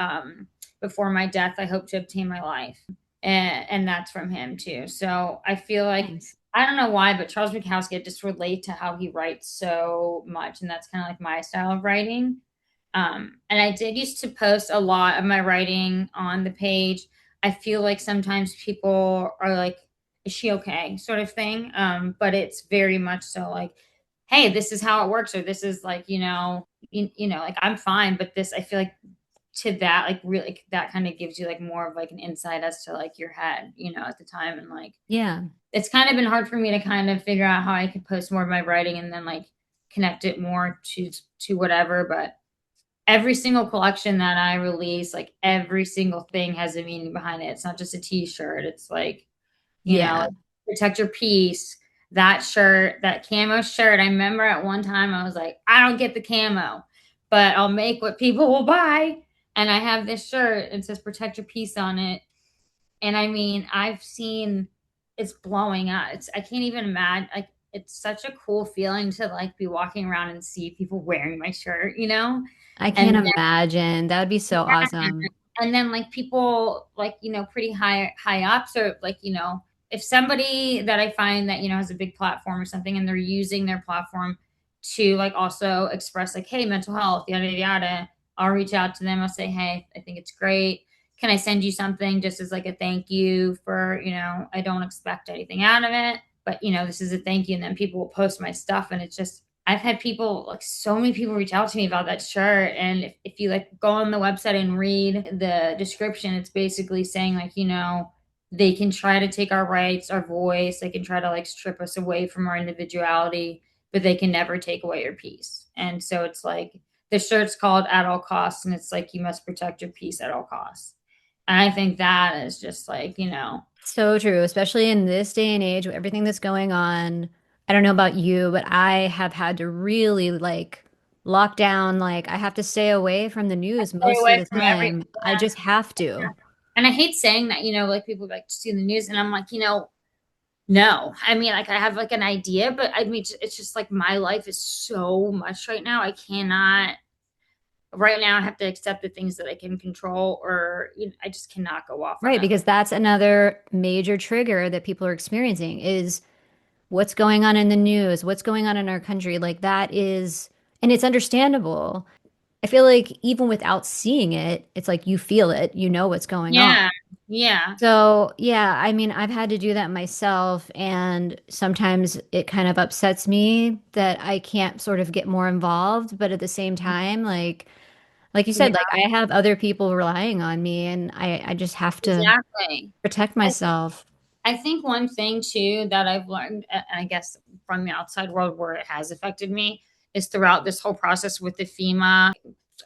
before my death, I hope to obtain my life. And that's from him too. So I feel like Nice. I don't know why, but Charles Bukowski, I just relate to how he writes so much, and that's kind of like my style of writing. And I did used to post a lot of my writing on the page. I feel like sometimes people are like, is she okay? Sort of thing. But it's very much so like, hey, this is how it works, or this is like, like I'm fine, but this, I feel like to that, like really that kind of gives you like more of like an insight as to like your head, at the time. And like, Yeah. it's kind of been hard for me to kind of figure out how I could post more of my writing and then like connect it more to whatever. But every single collection that I release, like every single thing has a meaning behind it. It's not just a t-shirt. It's like, Yeah. protect your peace. That shirt, that camo shirt. I remember at one time I was like, I don't get the camo, but I'll make what people will buy. And I have this shirt. It says protect your peace on it. And I mean, I've seen it's blowing up. I can't even imagine. Like, it's such a cool feeling to like be walking around and see people wearing my shirt. I And can't imagine. That would be so awesome. and then like people like pretty high ups, or like if somebody that I find that has a big platform or something, and they're using their platform to like also express like, hey, mental health, yada yada yada, I'll reach out to them. I'll say, hey, I think it's great, can I send you something just as like a thank you for, I don't expect anything out of it, but this is a thank you. And then people will post my stuff, and it's just, I've had people, like so many people reach out to me about that shirt. And if you like go on the website and read the description, it's basically saying like, they can try to take our rights, our voice, they can try to like strip us away from our individuality, but they can never take away your peace. And so it's like, the shirt's called At All Costs, and it's like, you must protect your peace at all costs. And I think that is just like, So true, especially in this day and age with everything that's going on. I don't know about you, but I have had to really like lock down, like I have to stay away from the news stay most of away the from every, time. I yeah. just have to. And I hate saying that, like people like to see the news, and I'm like, no. I mean, like I have like an idea, but I mean, it's just like my life is so much right now. I cannot, right now, I have to accept the things that I can control, or I just cannot go off on Right, them. because that's another major trigger that people are experiencing is what's going on in the news, what's going on in our country. Like that is, and it's understandable. I feel like even without seeing it, it's like you feel it, you know what's going on. Yeah. Yeah. So, yeah, I mean, I've had to do that myself, and sometimes it kind of upsets me that I can't sort of get more involved, but at the same time, like you said, Yeah. like I have other people relying on me, and I just have to Exactly. protect I myself. I think one thing too that I've learned, I guess from the outside world where it has affected me, is throughout this whole process with the FEMA.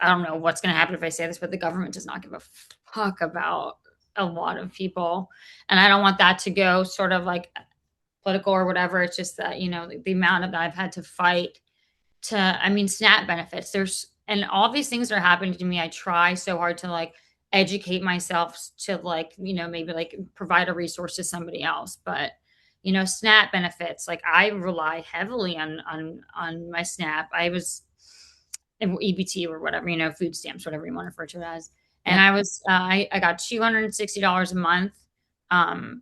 I don't know what's going to happen if I say this, but the government does not give a fuck about a lot of people. And I don't want that to go sort of like political or whatever. It's just that, the amount of that I've had to fight to, I mean, SNAP benefits. And all these things are happening to me. I try so hard to like educate myself to like, maybe like provide a resource to somebody else. But, SNAP benefits, like I rely heavily on my SNAP. I was EBT or whatever, food stamps, whatever you want to refer to it as. And Yep. I got $260 a month.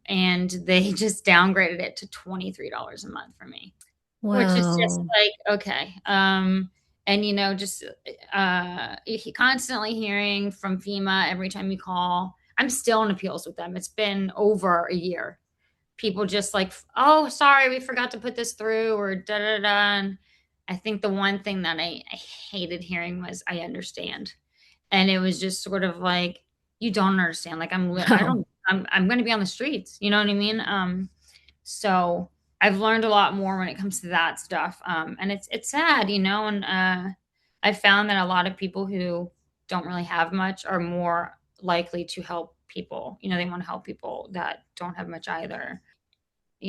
And they just downgraded it to $23 a month for me, which is just Whoa. like, okay. And just constantly hearing from FEMA every time you call. I'm still in appeals with them. It's been over a year. People just like, oh, sorry, we forgot to put this through, or da da da. And I think the one thing that I hated hearing was, I understand. And it was just sort of like, you don't understand. Like I No. don't, I'm going to be on the streets. You know what I mean? So I've learned a lot more when it comes to that stuff. And it's sad, and I found that a lot of people who don't really have much are more likely to help people. They want to help people that don't have much either.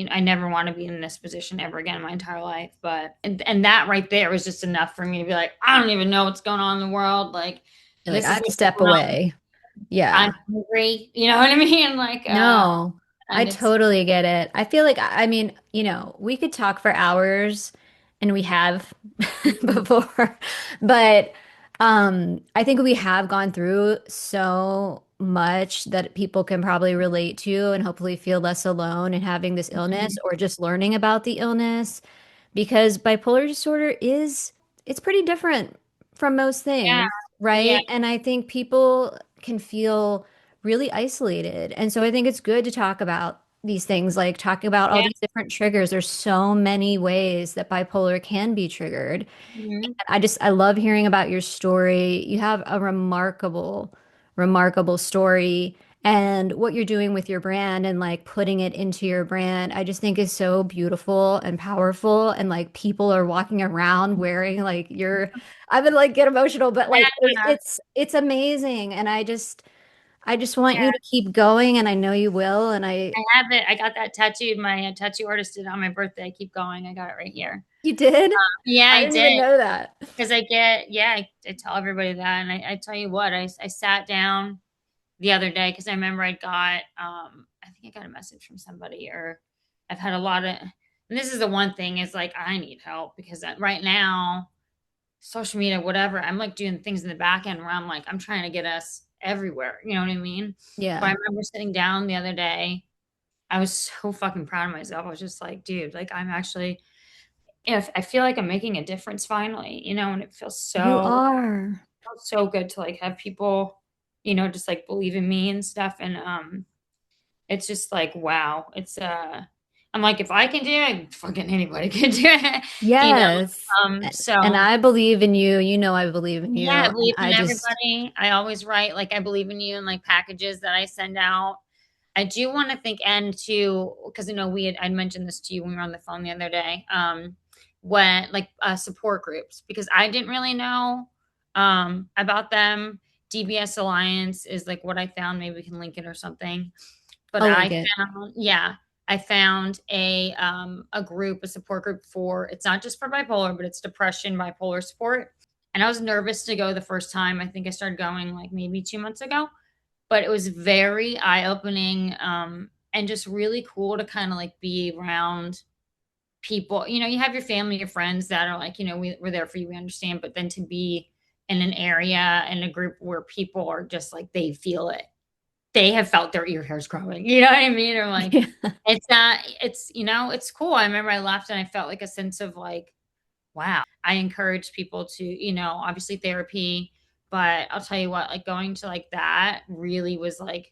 I never want to be in this position ever again in my entire life. But and that right there was just enough for me to be like, I don't even know what's going on in the world. Like, You're like, this I is have to what's step going on. away. I'm Yeah. hungry. You know what I mean? Like, No, I and it's totally get it. I feel like, I mean, we could talk for hours and we have before, but I think we have gone through so much that people can probably relate to and hopefully feel less alone in having this illness Mhm. or just learning about the illness because bipolar disorder it's pretty different from most Yeah, things, yeah, right? And I think people can feel really isolated. And so I think it's good to talk about these things, like talking about all yeah. these different triggers. There's so many ways that bipolar can be triggered. Mhm. I love hearing about your story. You have a remarkable story. And what you're doing with your brand and like putting it into your brand, I just think is so beautiful and powerful. And like people are walking around wearing like I would like get emotional, but like Yeah, it's amazing. And I just want you yeah. to keep going, and I know you will. And I have it. I got that tattooed. My tattoo artist did it on my birthday. Keep going. I got it right here. you did? Yeah, I I didn't even did. know that. Because I tell everybody that. And I tell you what, I sat down the other day because I remember I think I got a message from somebody, or I've had a lot of, and this is the one thing is like, I need help because right now, social media, whatever, I'm like doing things in the back end where I'm like, I'm trying to get us everywhere. You know what I mean? But I Yeah. remember sitting down the other day. I was so fucking proud of myself. I was just like, dude, like I'm actually, if I feel like I'm making a difference finally, and it feels You so are. so good to like have people, just like believe in me and stuff. And it's just like wow. I'm like, if I can do it, fucking anybody can do it, you know. Yes. And So I believe in you. You know I believe in yeah, you. I And believe in everybody. I always write like I believe in you and like packages that I send out. I do want to think and too, because I'd mentioned this to you when we were on the phone the other day. When like support groups, because I didn't really know about them. DBS Alliance is like what I found. Maybe we can link it or something. But I'll link it. I found a group, a support group for, it's not just for bipolar, but it's depression, bipolar support. And I was nervous to go the first time. I think I started going like maybe 2 months ago, but it was very eye-opening, and just really cool to kind of like be around people. You have your family, your friends that are like, we're there for you, we understand. But then to be in an area in a group where people are just like they feel it, they have felt their ear hairs growing. You know what I mean? Or like it's not, it's cool. I remember I left and I felt like a sense of like, wow. I encourage people to, obviously therapy, but I'll tell you what, like going to like that really was like,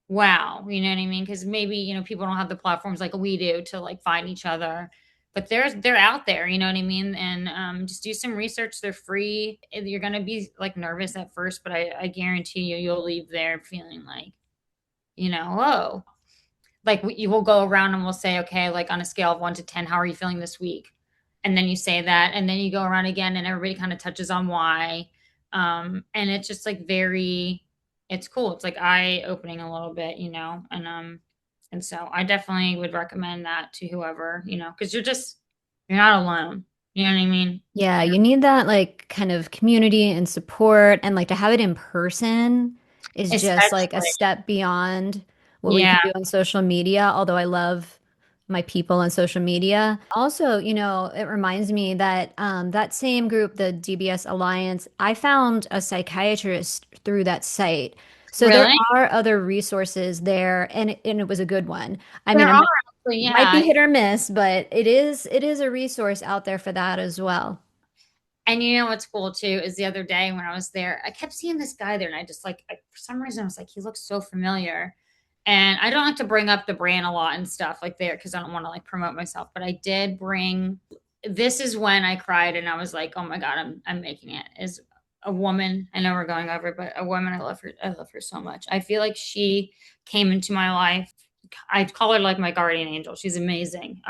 wow. You know what I mean? Because maybe, people don't have the platforms like we do to like find each other. But they're out there, you know what I mean? And just do some research. They're free. You're gonna be like nervous at first, but I guarantee you'll leave there feeling like, whoa. Like you will go around and we'll say, okay, like on a scale of 1 to 10, how are you feeling this week? And then you say that, and then you go around again, and everybody kind of touches on why. And it's just like it's cool. It's like eye opening a little bit, and so I definitely would recommend that to whoever, because you're not alone. You know what I mean? Yeah, you need that like kind of community and support and like to have it in person is just like a Especially, step beyond what we yeah, can do on social media, although I love my people on social media. Also, it reminds me that that same group, the DBS Alliance, I found a psychiatrist through that site. So there really. are other resources there, and it was a good one. I mean, There are it might be yeah. hit or miss, but it is a resource out there for that as well. And you know what's cool too is the other day when I was there, I kept seeing this guy there, and I just like, for some reason, I was like, he looks so familiar. And I don't like to bring up the brand a lot and stuff like there because I don't want to like promote myself. But I did bring. This is when I cried, and I was like, oh my god, I'm making it. Is a woman. I know we're going over, but a woman. I love her. I love her so much. I feel like she came into my life. I call her like my guardian angel. She's amazing.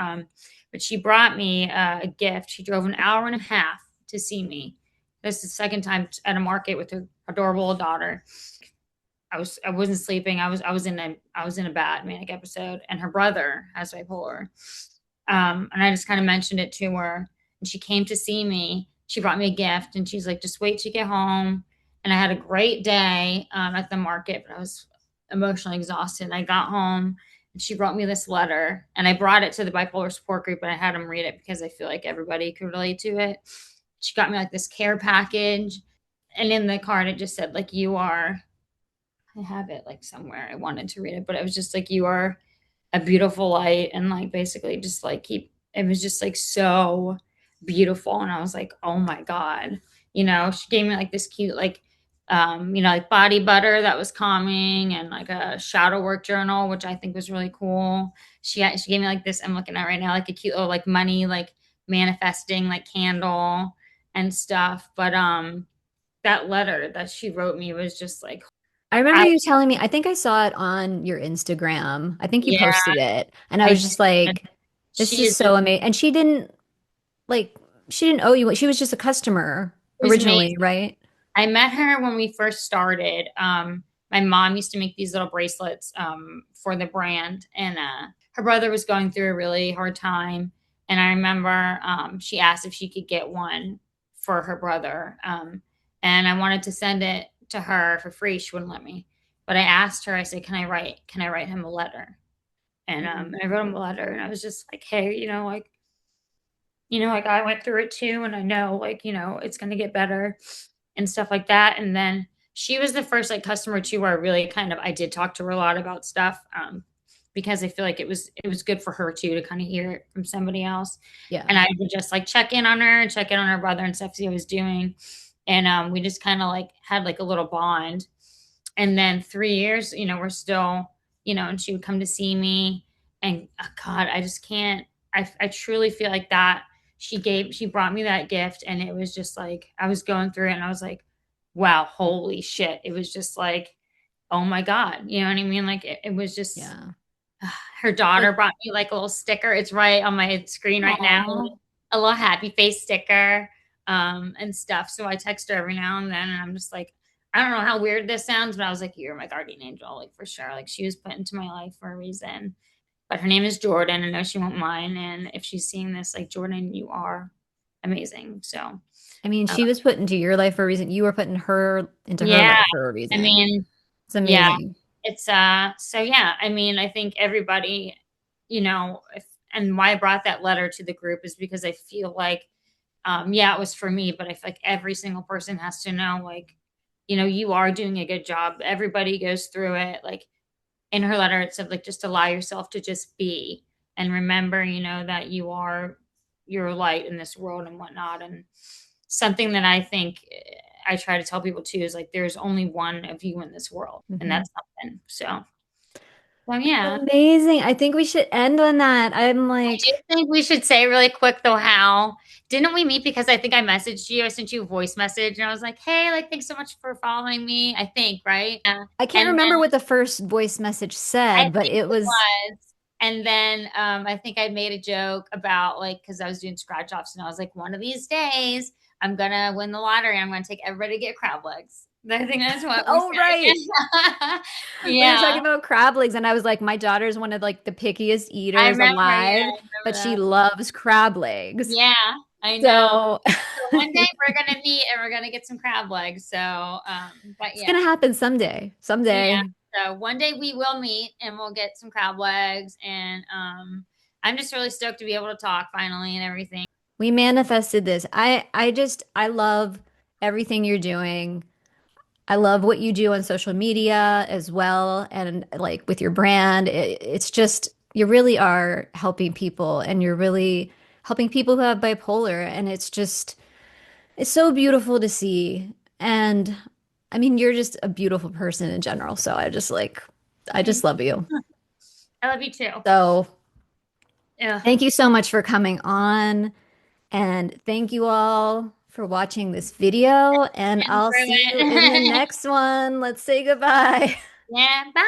But she brought me a gift. She drove an hour and a half to see me. This is the second time at a market with her adorable daughter. I wasn't sleeping. I was in a bad manic episode, and her brother has bipolar. And I just kind of mentioned it to her, and she came to see me. She brought me a gift, and she's like, "Just wait till you get home." And I had a great day at the market, but I was emotionally exhausted. I got home, and she brought me this letter, and I brought it to the bipolar support group, and I had them read it because I feel like everybody could relate to it. She got me like this care package, and in the card it just said like, "You are." I have it like somewhere. I wanted to read it, but it was just like, "You are a beautiful light," and like basically just like keep, it was just like so beautiful. And I was like, oh my God. She gave me like this cute like like body butter that was calming, and like a shadow work journal, which I think was really cool. She gave me like this, I'm looking at right now, like a cute little like money like manifesting like candle and stuff. But that letter that she wrote me was just like, I remember I you telling me, I think I saw it on your Instagram. I think you yeah, posted it. And I I was just did. like, this She is is so amazing. And like, she didn't owe you. She was just a customer it was amazing. originally, right? I met her when we first started. My mom used to make these little bracelets for the brand, and her brother was going through a really hard time. And I remember she asked if she could get one for her brother, and I wanted to send it to her for free. She wouldn't let me, but I asked her. I said, Can I write him a letter?" And I wrote him a letter, and I was just like, "Hey, like I went through it too, and I know, like, it's gonna get better and stuff like that." And then she was the first like customer too, where I really kind of I did talk to her a lot about stuff, because I feel like it was good for her too to kind of hear it from somebody else. Yeah. And I would just like check in on her brother and stuff, see how he was doing. And we just kind of like had like a little bond. And then 3 years, we're still, and she would come to see me. And oh God, I just can't, I truly feel like that she brought me that gift, and it was just like I was going through it, and I was like, wow, holy shit. It was just like, oh my God. You know what I mean? Like it was just Yeah. her daughter Like, brought me like a little sticker. It's right on my screen right now. aw. A little happy face sticker, and stuff. So I text her every now and then, and I'm just like, I don't know how weird this sounds, but I was like, "You're my guardian angel, like for sure." Like she was put into my life for a reason. But her name is Jordan. I know she won't mind. And if she's seeing this, like, Jordan, you are amazing. So, I mean, uh, she was put into your life for a reason. You were putting her into her yeah, life for a I reason. mean, It's yeah, amazing. it's, so yeah, I mean, I think everybody, and why I brought that letter to the group is because I feel like, yeah, it was for me, but I feel like every single person has to know, like, you are doing a good job. Everybody goes through it. Like, in her letter it said like, just allow yourself to just be, and remember, that you are your light in this world and whatnot. And something that I think I try to tell people too is like, there's only one of you in this world, and Mhm. that's something. So yeah. Amazing. I think we should end on that. I'm I do like, think we should say really quick though, how didn't we meet? Because I think I messaged you, I sent you a voice message, and I was like, hey, like, thanks so much for following me, I think, right? I can't And remember then what the first voice message I said, but think it it was, was. And then I think I made a joke about like, because I was doing scratch offs, and I was like, one of these days I'm gonna win the lottery. I'm gonna take everybody to get crab legs. I think that's what we oh, right. said. We were Yeah, talking about crab legs, and I was like, my daughter's one of like the pickiest I eaters remember. Yeah, alive, I remember but she that. loves crab legs. Yeah, I know. So So one day we're gonna meet and we're gonna get some crab legs. So, but it's yeah, gonna happen someday. yeah. Someday. So one day we will meet and we'll get some crab legs, and I'm just really stoked to be able to talk finally and everything. We manifested this. I love everything you're doing. I love what you do on social media as well, and like with your brand. It's just you really are helping people, and you're really helping people who have bipolar, and it's so beautiful to see. And I mean, you're just a beautiful person in general, so I just love you. I love you too. So, Yeah. thank you so much for coming on. And thank you all for watching this video, and And I'll through see you in the it. next one. Let's say goodbye. Yeah. Bye.